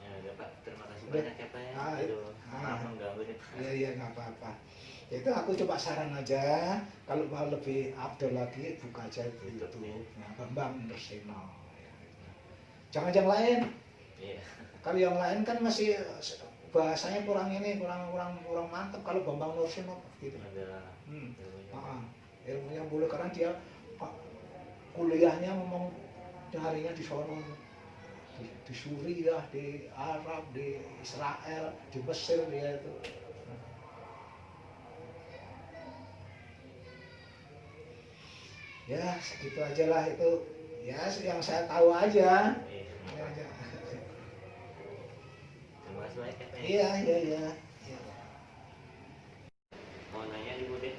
Ya udah Pak, terima kasih banyak ya Pak ya. Maaf mengganggu nih Pak. Iya nggak apa-apa. Itu aku coba saran aja, kalau mau lebih update lagi buka aja YouTube. Nah, Bambang Urseno. Jangan yang lain. Iya. Kalau yang lain kan masih bahasanya kurang ini, kurang mantap. Kalau Bambang Nursiono gitu. Ada Ilmunya boleh karena dia kuliahnya ngomong harinya di sono, di Suriah, di Arab, di Israel, di Mesir dia itu. Ya segitu aja lah itu, ya yang saya tahu aja. Iya. Terima kasih banyak ya, Pak. Iya. Mau nanya Ibu deh,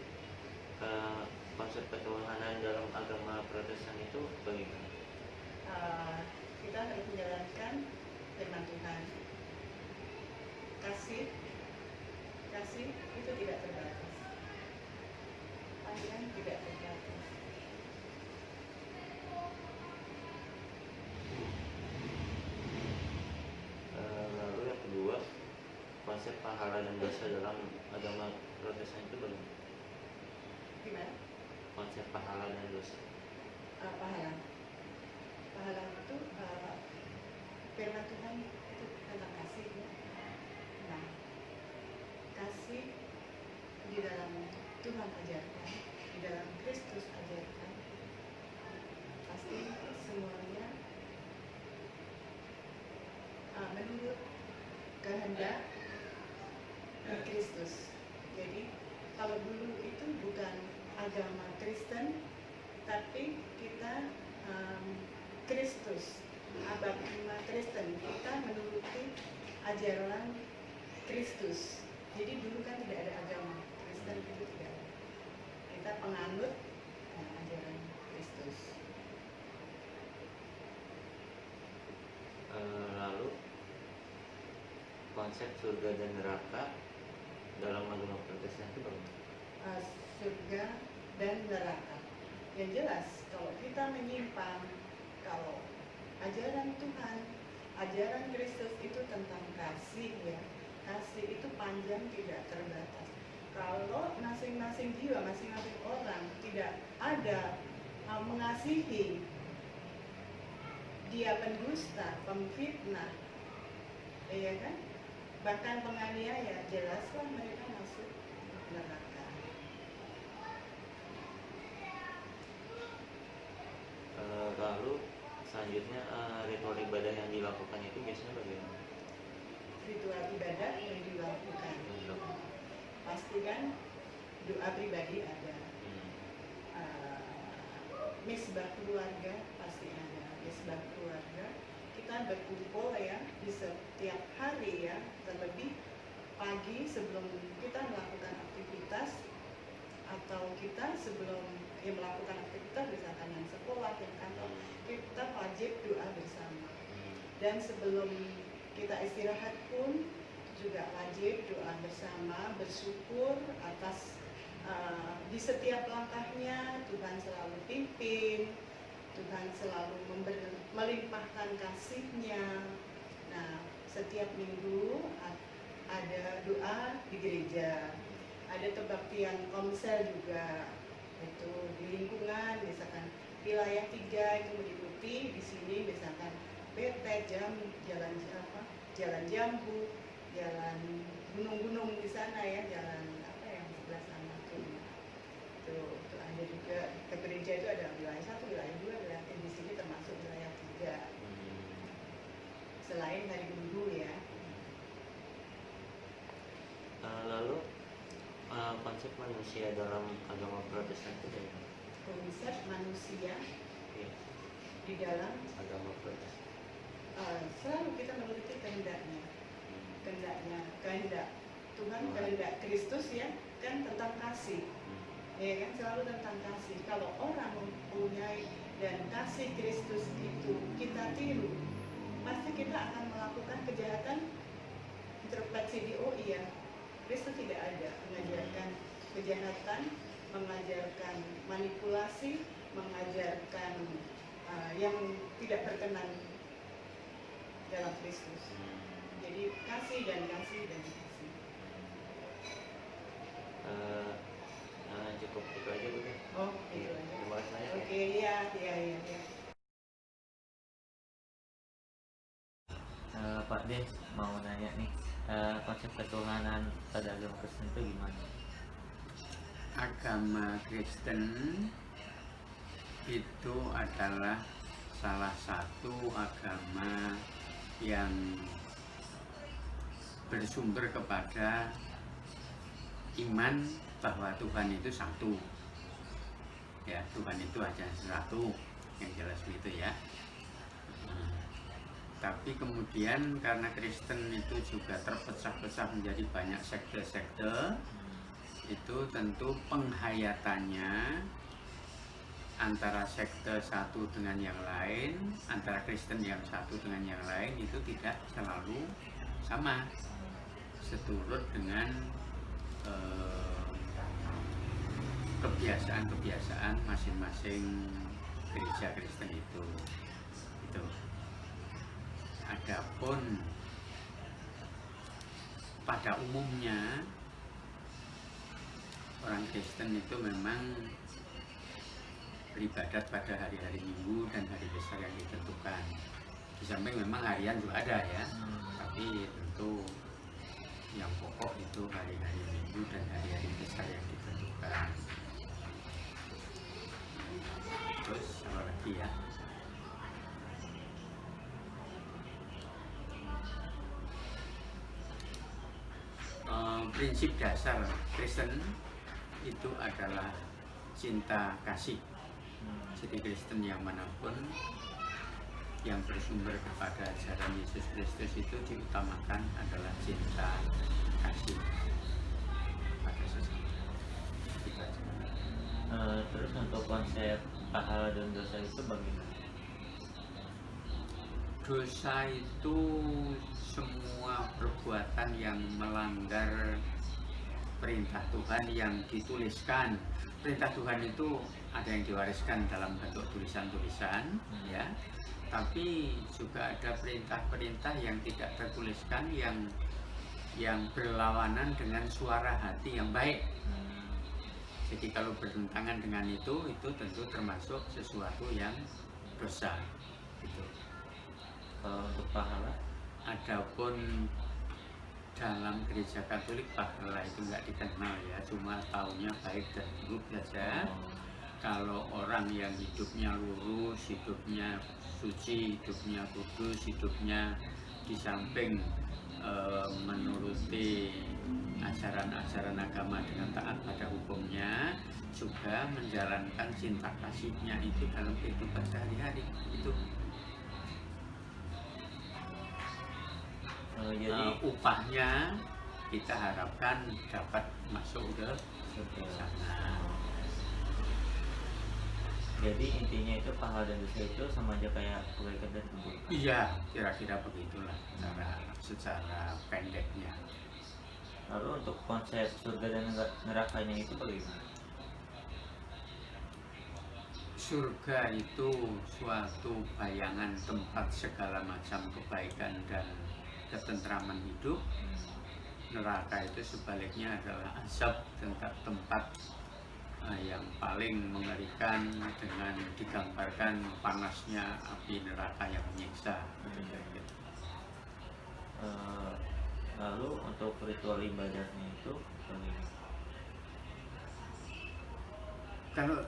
konsep ketuhanan dalam agama Protestan itu bagaimana? Kita harus menjalankan firman Tuhan. Kasih itu tidak terbatas. Panjang tidak terbatas. Lalu yang kedua, konsep pahala dan dosa dalam agama Protestan itu bagaimana? Gimana? Konsep pahala dan dosa. Pahala itu firman Tuhan itu tentang kasih ya. Nah, kasih di dalam Tuhan ajarkan, di dalam Kristus ajarkan, pasti semuanya menurut kehendak Kristus. Jadi kalau dulu itu bukan agama Kristen, tapi kita Kristus, agama Kristen, kita menuruti ajaran Kristus. Jadi dulu kan tidak ada agama Kristen, itu tidak ada. Kita penganut ajaran Kristus. Lalu konsep surga dan neraka dalam agama Protestan itu bagaimana? Surga dan neraka. Yang jelas kalau kita menyimpang, kalau ajaran Tuhan, ajaran Kristus itu tentang kasih ya. Kasih itu panjang tidak terbatas. Kalau masing-masing jiwa, masing-masing orang tidak ada mengasihi, dia pendusta, pemfitnah, ya kan? Bahkan penganiaya, jelaslah mereka masuk neraka. Lalu selanjutnya ritual ibadah yang dilakukan itu biasanya bagaimana? Ritual ibadah yang dilakukan, pastikan doa pribadi ada, misbah keluarga pasti ada, misbah keluarga. Kita berkumpul ya di setiap hari ya, terlebih pagi sebelum kita melakukan aktivitas, atau kita sebelum melakukan aktivitas misalkan yang sekolah, yang kantor, kita wajib doa bersama. Dan sebelum kita istirahat pun juga wajib doa bersama, bersyukur atas di setiap langkahnya Tuhan selalu pimpin, Tuhan selalu melimpahkan kasih-Nya. Nah, setiap minggu ada doa di gereja, ada kebaktian komsel juga, itu di lingkungan, misalkan wilayah 3 itu meliputi di sini misalkan Betet, Jalan Jambu, Jalan Gunung-Gunung di sana ya, jalan apa yang sebelah sana tuh. Itu ada juga ke gereja itu ada wilayah 1, wilayah 2, wilayah di sini termasuk wilayah 3. Selain hari Minggu ya. Lalu konsep manusia dalam agama Protestan itu bagaimana? Konsep manusia Iya, di dalam agama Protestan. selalu kita menuruti kehendak Tuhan, kehendak Kristus ya, kan tentang kasih, ya kan, selalu tentang kasih. Kalau orang mempunyai dan kasih Kristus itu kita tiru, pasti kita akan melakukan kejahatan. Introspeksi di iya, Kristus tidak ada mengajarkan kejahatan, mengajarkan manipulasi, mengajarkan yang tidak berkenan dalam Kristus. Jadi kasih dan kasih dan kasih. Cukup itu aja Bu. Oh, itu aja. Terima kasih banyak ya. Oke, iya. Pak Deh, mau nanya nih, konsep ketuhanan pada agama Kristen itu gimana? Agama Kristen itu adalah salah satu agama yang bersumber kepada iman bahwa Tuhan itu satu. Ya, Tuhan itu hanya satu, yang jelas begitu ya. Tapi kemudian karena Kristen itu juga terpecah-pecah menjadi banyak sekte-sekte, itu tentu penghayatannya antara sekte satu dengan yang lain, antara Kristen yang satu dengan yang lain itu tidak selalu sama, seturut dengan kebiasaan-kebiasaan masing-masing gereja Kristen itu. Adapun pada umumnya orang Kristen itu memang beribadat pada hari-hari Minggu dan hari besar yang ditentukan. Di samping memang harian juga ada ya, tapi tentu yang pokok itu hari-hari Minggu dan hari-hari besar yang ditentukan. Terus apa lagi ya? Prinsip dasar Kristen itu adalah cinta kasih. Jadi Kristen yang manapun yang bersumber kepada ajaran Yesus Kristus itu diutamakan adalah cinta kasih pada sesama. Terus untuk konsep pahala dan dosa itu bagaimana? Dosa itu semua perbuatan yang melanggar perintah Tuhan yang dituliskan. Perintah Tuhan itu ada yang diwariskan dalam bentuk tulisan-tulisan, ya. Tapi juga ada perintah-perintah yang tidak tertuliskan, yang berlawanan dengan suara hati yang baik. Jadi kalau bertentangan dengan itu tentu termasuk sesuatu yang dosa. Gitu. Kalau untuk pahala? Adapun dalam gereja Katolik pahala itu nggak dikenal ya, cuma taunya baik dan buruk saja. Kalau orang yang hidupnya lurus, hidupnya suci, hidupnya kudus, hidupnya di samping menuruti ajaran-ajaran agama dengan taat pada hukumnya, juga menjalankan cinta kasihnya itu dalam kehidupan sehari-hari itu. Jadi upahnya kita harapkan dapat masuk ke sana. Jadi intinya itu pahala dan dosa itu sama aja kayak kebaikan dan keburukan. Iya, kira-kira begitulah secara pendeknya. Lalu untuk konsep surga dan nerakanya itu bagaimana? Surga itu suatu bayangan tempat segala macam kebaikan dan ketentraman hidup. Neraka itu sebaliknya adalah azab, tempat yang paling mengerikan dengan digambarkan panasnya api neraka yang menyiksa. Lalu untuk ritual ibadahnya itu bagaimana? Kalau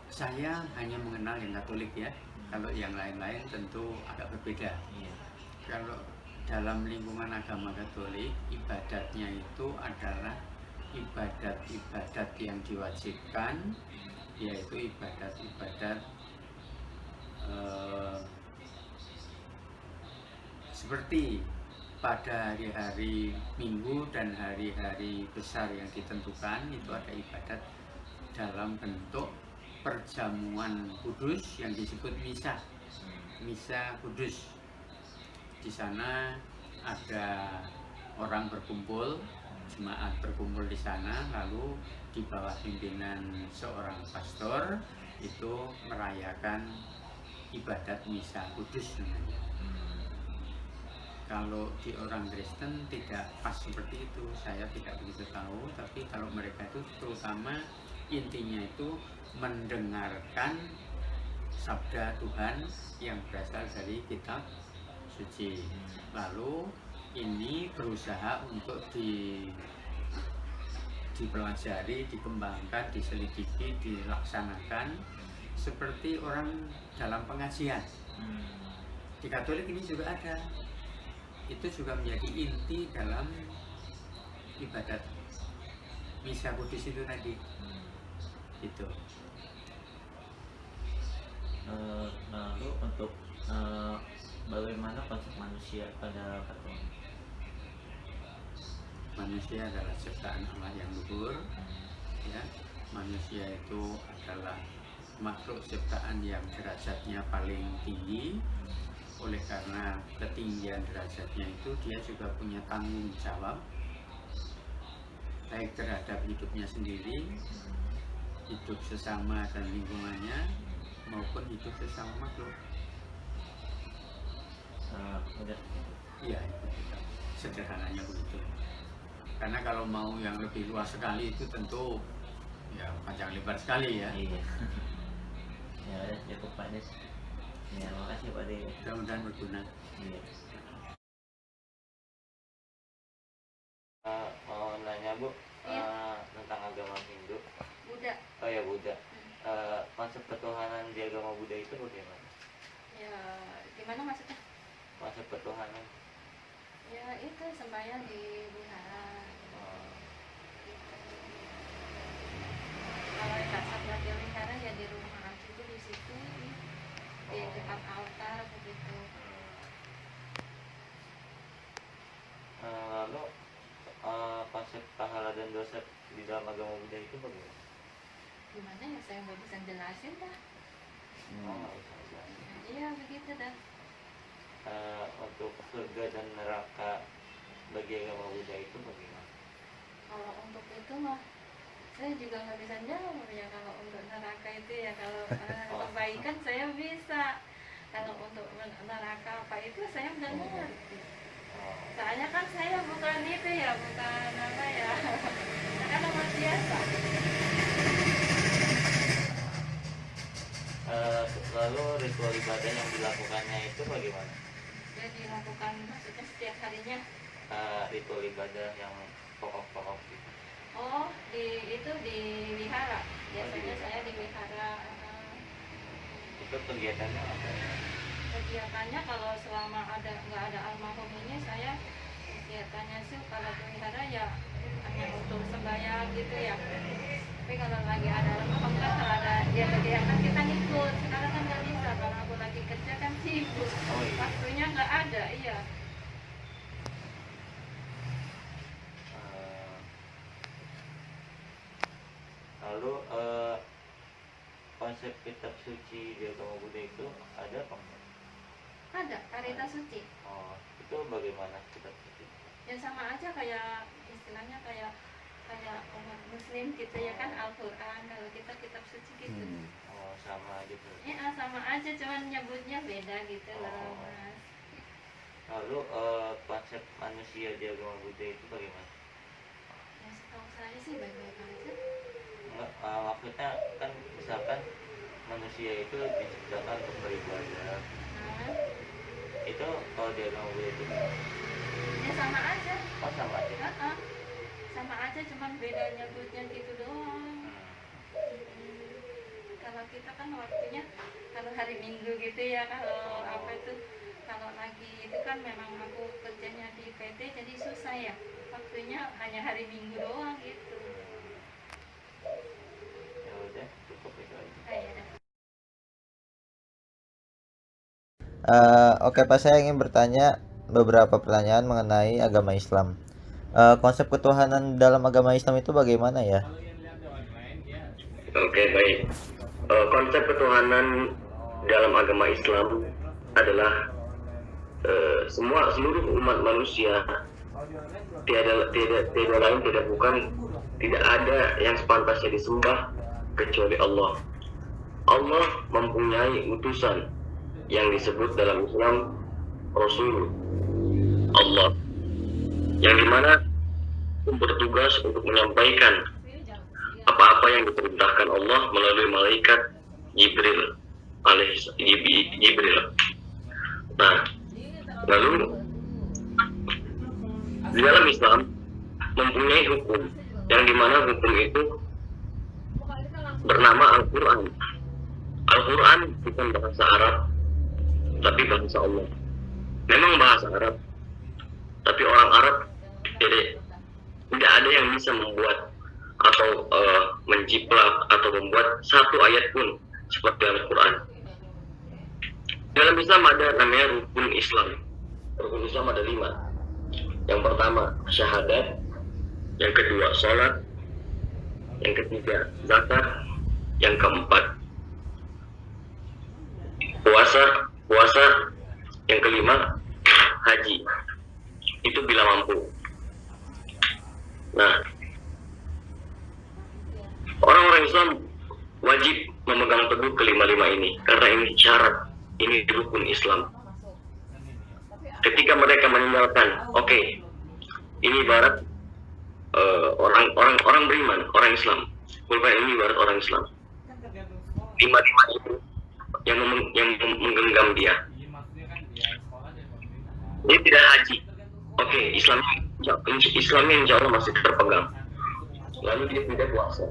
saya hanya mengenal yang Katolik ya, kalau yang lain-lain tentu agak berbeda. Iya. Kalau dalam lingkungan agama Katolik, ibadatnya itu adalah ibadat-ibadat yang diwajibkan, yaitu ibadat-ibadat seperti pada hari-hari Minggu dan hari-hari besar yang ditentukan, itu ada ibadat dalam bentuk perjamuan kudus yang disebut misa kudus. Di sana ada orang berkumpul, jemaat berkumpul di sana, lalu di bawah pimpinan seorang pastor itu merayakan ibadat misa kudus namanya. Kalau di orang Kristen tidak pas seperti itu, saya tidak begitu tahu, tapi kalau mereka itu terutama intinya itu mendengarkan sabda Tuhan yang berasal dari kitab suci. Lalu ini berusaha untuk dipelajari, dikembangkan, diselidiki, dilaksanakan seperti orang dalam pengajian. Di Katolik ini juga ada. Itu juga menjadi inti dalam ibadat misa kudus itu tadi. Itu. Lalu untuk bagaimana konsep manusia pada Katolik? Manusia adalah ciptaan Allah yang luhur, ya. Manusia itu adalah makhluk ciptaan yang derajatnya paling tinggi. Oleh karena ketinggian derajatnya itu, dia juga punya tanggung jawab baik terhadap hidupnya sendiri, hidup sesama dan lingkungannya, maupun hidup sesama makhluk. Udah. Iya, itu sederhananya begitu. Karena kalau mau yang lebih luas sekali itu tentu ya panjang lebar sekali ya. Iya. Ya udah cukup Pak Des. Ya makasih Pak Des. Mudah-mudahan berguna. Iya. Mau nanya Bu, tentang agama Hindu. Buddha. Oh ya Buddha. Konsep ketuhanan di agama Buddha itu bagaimana? Ya, gimana maksudnya? Konsep ketuhanan. Ya itu sembahyang di wihara. Kalau saat belajar wihara ya di rumah aja itu di situ, di dekat altar begitu. Lalu konsep pahala dan dosa di dalam agama Buddha itu bagaimana? Gimana ya, saya nggak bisa jelasin dah. Oh, nggak bisa jelasin. Iya begitu dah. Untuk surga dan neraka bagi agama Buddha itu bagaimana? Kalau untuk itu mah saya juga nggak bisa jawab ya. Kalau untuk neraka itu ya, kalau kebaikan saya bisa. Kalau untuk neraka apa itu saya nggak ngerti. Soalnya kan saya bukan itu ya, bukan apa ya, kan nomor biasa. Lalu ritual ibadah yang dilakukannya itu bagaimana? Ya dilakukan maksudnya setiap harinya. Ritual ibadah yang pokok-pokok gitu. Oh, itu di wihara. Biasanya saya di wihara. Itu kegiatannya apa? Kegiatannya kalau selama nggak ada almarhum ini, saya kegiatannya sih kalau di wihara ya hanya untuk sembahyang gitu ya. Tapi kalau lagi ada almarhum kan, kalau ada dia kegiatan kita ngikut. Sekarang kan nggak bisa, kalau aku lagi kerja kan sibuk. Oh, iya. Waktunya nggak ada, iya. Lalu konsep kitab suci di agama Buddha itu ada apa enggak? Ada Karita Suci. Oh, itu bagaimana kitab suci? Ya sama aja kayak istilahnya kayak umat muslim gitu ya kan, Al-Quran. Kalau kita kitab suci gitu. Oh, sama gitu. Ya sama aja, cuman nyebutnya beda gitu loh Oh. Mas. Lalu konsep manusia di agama Buddha itu bagaimana? Ya setahu saya sih baik-baik aja. Enggak, maksudnya kan misalkan manusia itu diciptakan untuk beribadah. Nah, Itu kalau di agama Buddha itu ya sama aja. oh sama aja. Heeh. Sama aja, cuman beda nyebutnya gitu doang. Kalau kita kan waktunya kalau hari Minggu gitu ya, kalau apa itu, kalau lagi itu kan memang aku kerjanya di PT jadi susah ya, waktunya hanya hari Minggu doang gitu. Ya udah, cukup itu aja. Kayak Oke Pak, saya ingin bertanya beberapa pertanyaan mengenai agama Islam. Konsep ketuhanan dalam agama Islam itu bagaimana ya? Oke, baik. Konsep ketuhanan dalam agama Islam adalah seluruh umat manusia tiada lain, tidak ada yang sepantasnya disembah kecuali Allah. Allah mempunyai utusan yang disebut dalam Islam Rasul Allah, yang dimana bertugas untuk menyampaikan apa-apa yang diperintahkan Allah melalui malaikat Jibril. Nah, Lalu di dalam Islam mempunyai hukum yang dimana hukum itu bernama Al-Quran. Al-Quran bukan bahasa Arab, tapi bahasa Allah. Memang bahasa Arab, tapi orang Arab tidak ada yang bisa membuat atau menciplak atau membuat satu ayat pun seperti Al-Quran. Dalam Islam ada namanya rukun Islam. Rukun Islam ada 5. Yang pertama syahadat, yang kedua sholat, yang ketiga zakat, yang keempat puasa, yang kelima haji. Itu bila mampu. Nah, orang-orang Islam wajib memegang teguh kelima-lima ini karena ini syarat, ini rukun Islam. Ketika mereka meninggalkan, oke, ini ibarat orang beriman, orang Islam. Bukan ini ibarat orang Islam. 5 itu yang menggenggam dia. Dia tidak haji. Oke, Islamnya insya Allah masih terpegang. Lalu dia tidak puasa.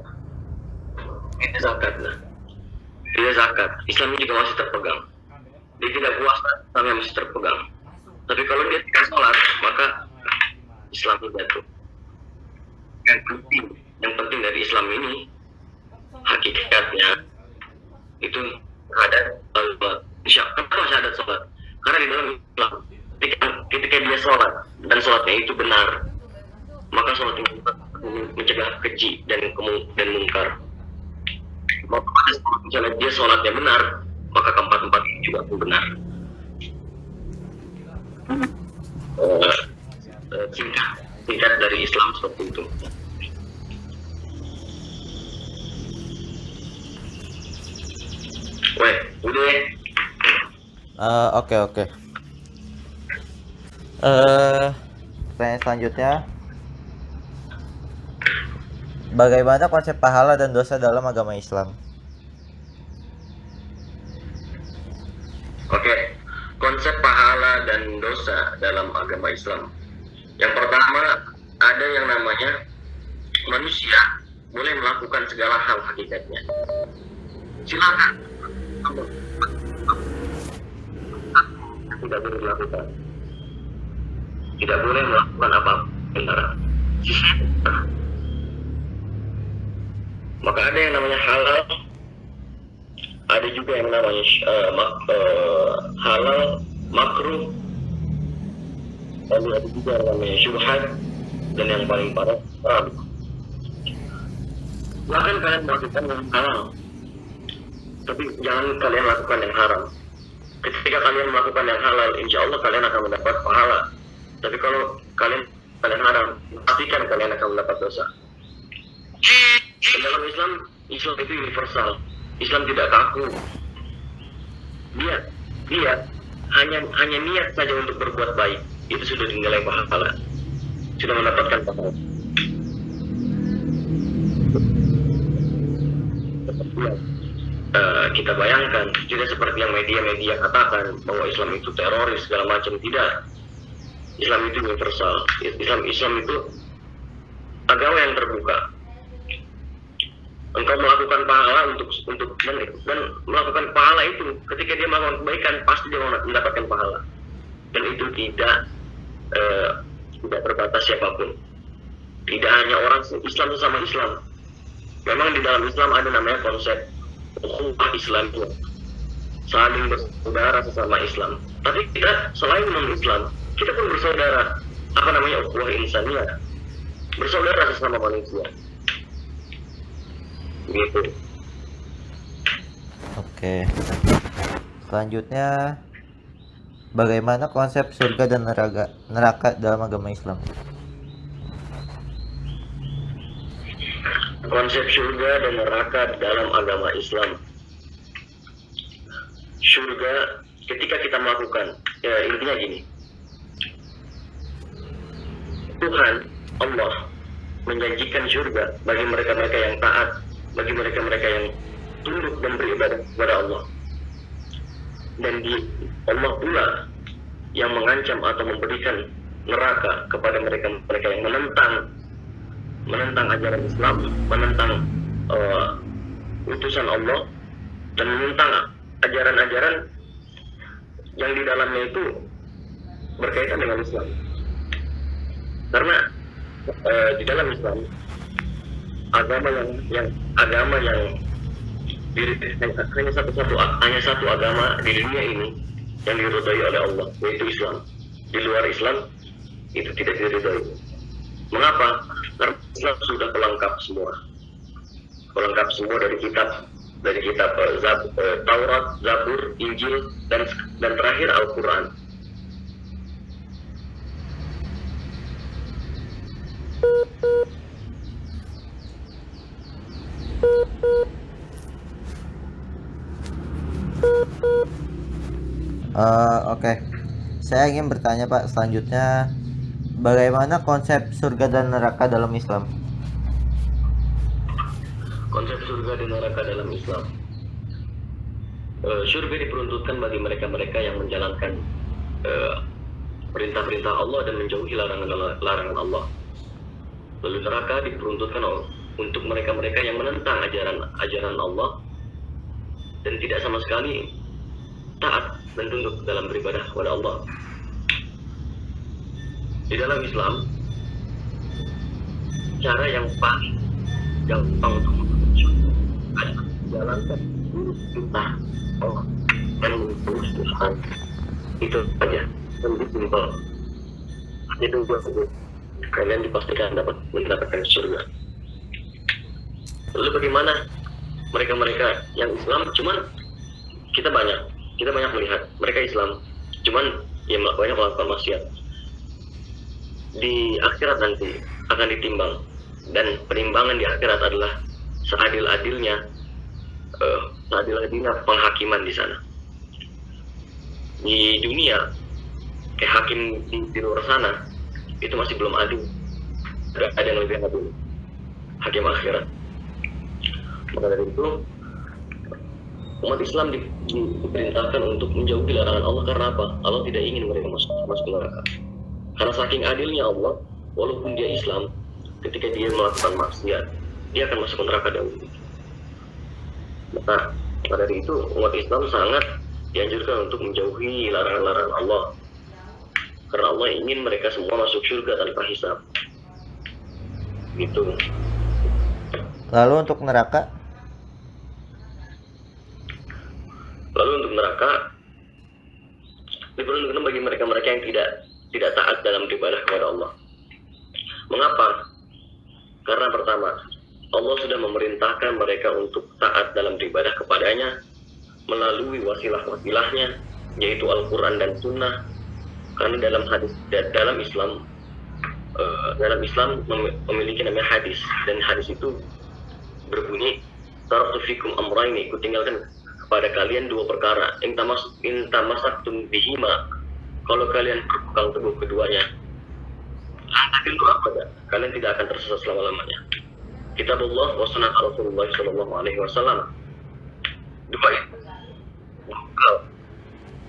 Tidak zakat, nah. Tidak zakat. Islamnya juga masih terpegang. Dia tidak puasa, Islamnya masih terpegang. Tapi kalau dia tidak sholat, maka Islamnya jatuh. Yang penting dari Islam ini hakikatnya itu syahadat sholat. Kenapa syahadat sholat? Karena di dalam Islam ketika dia sholat dan sholatnya itu benar, maka sholat itu mencegah keji dan mungkar. Maka misalnya dia sholatnya benar, maka keempat-empat itu juga benar. Singkat dari Islam seperti itu. Weh, udah ya? Oke. Pertanyaan selanjutnya, bagaimana konsep pahala dan dosa dalam agama Islam? Oke, konsep pahala dan dosa dalam agama Islam. Yang pertama, ada yang namanya manusia boleh melakukan segala hal hakikatnya. Silakan. Tidak boleh melakukan. Tidak boleh melakukan apa-apa. Maka ada yang namanya halal, ada juga yang namanya halal, makruh, lalu ada juga yang namanya syubhat, dan yang paling parah haram. Bahkan kalian melakukan yang halal, tapi jangan kalian lakukan yang haram. Ketika kalian melakukan yang halal, insya Allah kalian akan mendapat pahala. Tapi kalau kalian haram, pastikan kalian akan mendapat dosa. Dalam Islam itu universal. Islam tidak kaku. Dia hanya niat saja untuk berbuat baik, itu sudah dinilai pahala, sudah mendapatkan pahala. Kita bayangkan, tidak seperti yang media katakan bahwa Islam itu teroris segala macam. Tidak. Islam itu universal. Islam itu agama yang terbuka. Engkau melakukan pahala dan melakukan pahala itu, ketika dia melakukan kebaikan pasti dia mendapatkan pahala. Dan itu tidak terbatas siapapun. Tidak hanya orang Islam sesama Islam. Memang di dalam Islam ada namanya konsep ukhuwah Islamiyah, saling bersaudara sesama Islam. Tapi kita selain non-Islam, kita pun bersaudara. Apa namanya ukhuwah insaniyah, bersaudara sesama manusia. Gitu. Oke. Selanjutnya, bagaimana konsep surga dan neraka dalam agama Islam? Konsep surga dan neraka dalam agama Islam. Surga ketika kita melakukan, ya intinya gini, Tuhan Allah menjanjikan surga bagi mereka-mereka yang taat, bagi mereka-mereka yang tunduk dan beribadah kepada Allah. Dan Allah pula yang mengancam atau memberikan neraka kepada mereka yang menentang ajaran Islam, menentang utusan Allah, dan menentang ajaran-ajaran yang di dalamnya itu berkaitan dengan Islam. Karena di dalam Islam agama yang hanya satu agama di dunia ini yang diridhai oleh Allah, yaitu Islam. Di luar Islam itu tidak diridhai. Mengapa? Karena Islam sudah pelengkap semua dari kitab Taurat, Zabur, Injil, dan terakhir Al-Quran. Oke. Saya ingin bertanya Pak, selanjutnya bagaimana konsep surga dan neraka dalam Islam? Konsep surga dan neraka dalam Islam. Surga diperuntukkan bagi mereka-mereka yang menjalankan perintah-perintah Allah dan menjauhi larangan Allah. Lalu neraka diperuntukkan untuk mereka-mereka yang menentang ajaran Allah dan tidak sama sekali taat dan tunduk dalam beribadah kepada Allah. Di dalam Islam, cara yang paling gampang untuk menjalankan perintah Allah dan menjauhi Tuhan, itu saja, lebih simpel. Itu kalian dipastikan dapat mendapatkan surga. Lalu bagaimana mereka-mereka yang Islam? Cuman kita banyak melihat mereka Islam, cuman ya banyak melakukan maksiat. Di akhirat nanti akan ditimbang, dan penimbangan di akhirat adalah seadil-adilnya penghakiman di sana. Di dunia, hakim di luar sana itu masih belum adil. Ada yang lebih adil, hakim akhirat. Maka dari itu, umat Islam diperintahkan untuk menjauhi larangan Allah. Karena apa? Allah tidak ingin mereka masuk neraka. Karena saking adilnya Allah, walaupun dia Islam, ketika dia melakukan maksiat, dia akan masuk neraka dahulu. Maka dari itu, umat Islam sangat dianjurkan untuk menjauhi larangan-larangan Allah. Karena Allah ingin mereka semua masuk surga tanpa hisab. Gitu. Lalu untuk neraka? Lalu untuk neraka diperuntukkan bagi mereka-mereka yang tidak taat dalam beribadah kepada Allah. Mengapa? Karena pertama, Allah sudah memerintahkan mereka untuk taat dalam beribadah kepadanya melalui wasilah-wasilahnya, yaitu Al-Quran dan Sunnah. Karena dalam Islam memiliki namanya hadis, dan hadis itu berbunyi, taraktu fikum amrayni, ku tinggalkan kepada kalian dua perkara, in tamasaktum bihima, kalau kalian berpegang teguh keduanya, kalian tidak akan tersesat selama-lamanya. Kitabullah wa sunnah Rasulullah sallallahu alaihi wasallam. Dua itu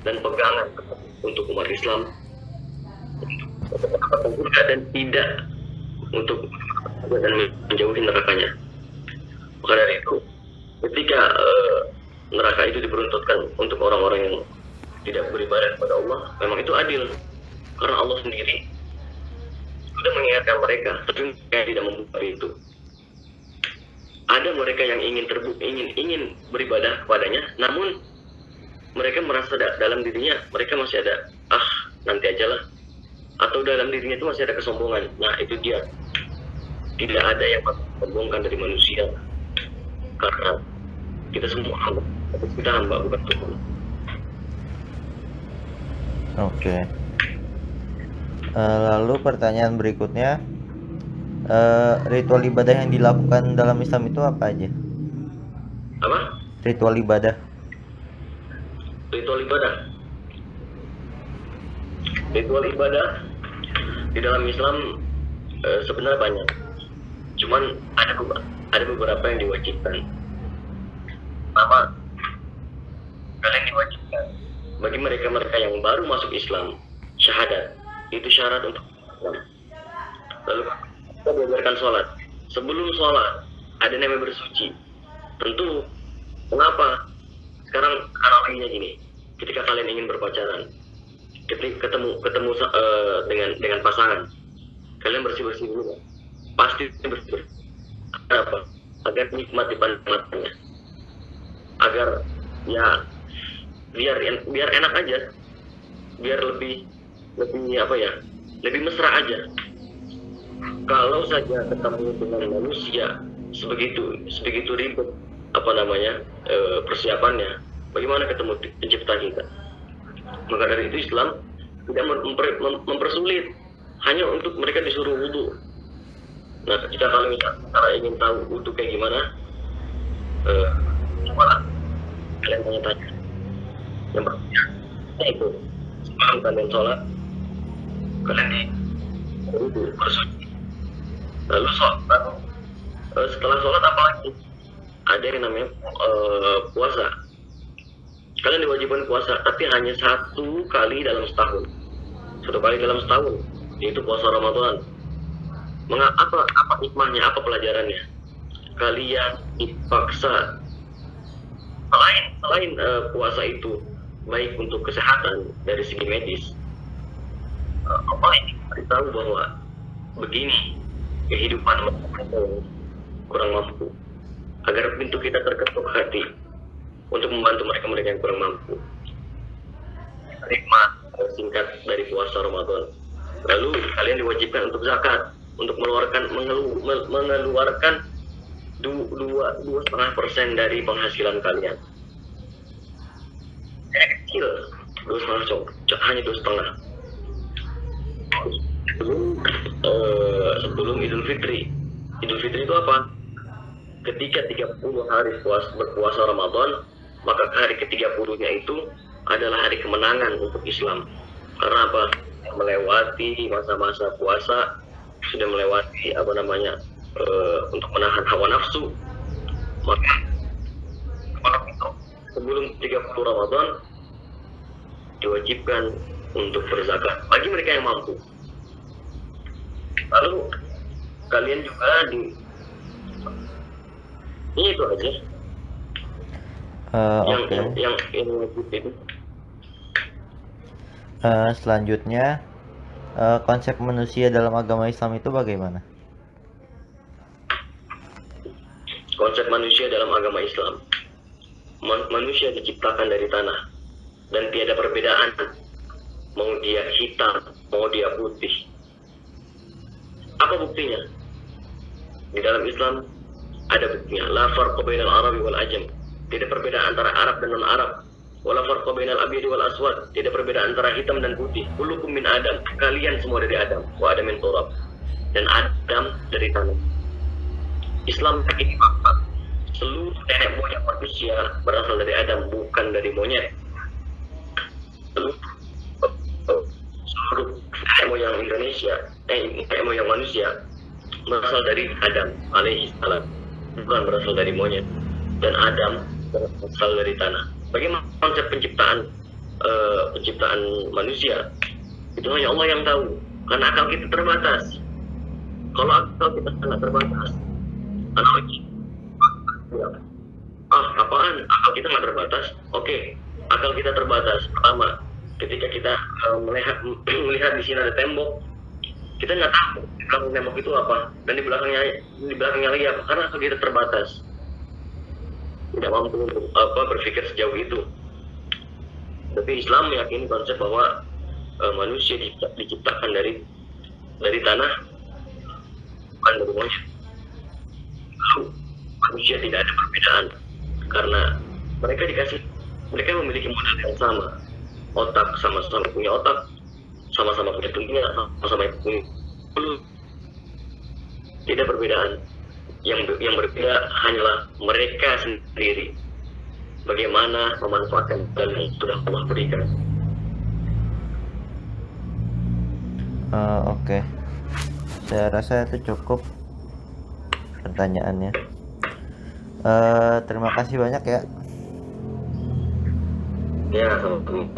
dan pegangan untuk umat Islam untuk dan tidak untuk dan menjauhi nerakanya. Maka dari itu, ketika neraka itu diperuntukkan untuk orang-orang yang tidak beribadah kepada Allah, memang itu adil. Karena Allah sendiri sudah mengingatkan mereka, tapi mereka tidak membuka itu. Ada mereka yang ingin beribadah kepadanya, namun mereka merasa dalam dirinya mereka masih ada nanti ajalah, atau dalam dirinya itu masih ada kesombongan. Nah, itu dia, tidak ada yang menyombongkan dari manusia, karena kita semua hamba bukan Tuhan. Oke. Lalu pertanyaan berikutnya, ritual ibadah yang dilakukan dalam Islam itu apa aja? Apa? Ritual ibadah. Ritual ibadah di dalam Islam sebenarnya banyak. Cuman ada beberapa yang diwajibkan. Pertama, kalian diwajibkan bagi mereka-mereka yang baru masuk Islam syahadat. Itu syarat untuk Islam. Lalu kita belajarkan sholat. Sebelum sholat ada namanya bersuci. Tentu kenapa? Sekarang analoginya gini, ketika kalian ingin berpacaran, ketika ketemu dengan pasangan, kalian bersih dulu, pasti bersih. Kenapa? Agar nikmat dipandang matanya, agar ya biar enak aja, biar lebih apa ya, lebih mesra aja. Kalau saja ketemu dengan manusia sebegitu ribet persiapannya, bagaimana ketemu pencipta kita? Maka dari itu Islam tidak mempersulit, hanya untuk mereka disuruh wudu. Nah, ketika kalian ingin tahu wudu kayak gimana, coba kalian tanya-tanya. Yang pertama itu sebelum kalian sholat, kalian wudu bersuci. Lalu setelah sholat apa lagi? Ada yang namanya puasa. Kalian diwajibkan puasa, tapi hanya 1 kali dalam setahun. 1 kali dalam setahun, yaitu puasa Ramadan. Apa hikmahnya? Apa pelajarannya? Kalian dipaksa. Selain puasa itu baik untuk kesehatan dari segi medis, ini beritahu bahwa begini kehidupan kurang mampu, agar pintu kita terketuk hati untuk membantu mereka yang kurang mampu. Hikmah singkat dari puasa Ramadan. Lalu kalian diwajibkan untuk zakat, untuk mengeluarkan 2,5% dari penghasilan kalian. Kecil, 2,5%, hanya 2,5%. Sebelum Idul Fitri. Idul Fitri itu apa? Ketika 30 hari berpuasa Ramadan, maka hari ke-30-nya itu adalah hari kemenangan untuk Islam. Karena apa? Melewati masa-masa puasa, sudah melewati untuk menahan hawa nafsu. Maka sebelum 30 Ramadan diwajibkan untuk berzakat bagi mereka yang mampu. Lalu kalian juga itu aja. Yang wajib itu. Selanjutnya, konsep manusia dalam agama Islam itu bagaimana? Konsep manusia dalam agama Islam, manusia diciptakan dari tanah dan tiada perbedaan, mau dia hitam, mau dia putih. Apa buktinya? Di dalam Islam ada buktinya. La farqa bainal Arabi wal Ajam. Tidak perbedaan antara Arab dan non-Arab. Wala farqa bainal abyadi wal aswad. Tidak perbedaan antara hitam dan putih. Kullukum min Adam. Kalian semua dari Adam. Wa Adam min turab. Dan Adam dari tanah. Islam ini fakta. Seluruh nenek moyang manusia berasal dari Adam, bukan dari monyet. Seluruh nenek moyang nenek moyang manusia berasal dari Adam alaihi salam, bukan berasal dari monyet. Dan Adam berasal dari tanah. Bagaimana konsep penciptaan manusia? Itu hanya Allah yang tahu, karena akal kita terbatas. Kalau akal kita sangat terbatas, analogi, apaan? Akal kita nggak terbatas? Oke, akal kita terbatas. Pertama, ketika kita melihat di sini ada tembok, kita nggak tahu di belakang tembok itu apa, dan di belakangnya lagi apa, karena akal kita terbatas, tidak mampu untuk berpikir sejauh itu. Tapi Islam meyakini konsep bahwa manusia diciptakan dari tanah, bukan dari monyet. Lalu manusia tidak ada perbedaan karena mereka memiliki modal yang sama, otak, sama-sama punya otak, sama-sama punya telinga, sama-sama punya mulut. Tidak perbedaan. Yang berbeda hanyalah mereka sendiri, bagaimana memanfaatkan dan yang sudah Allah berikan. Oke. Saya rasa itu cukup pertanyaannya. Terima kasih banyak ya. Ya, sama-sama.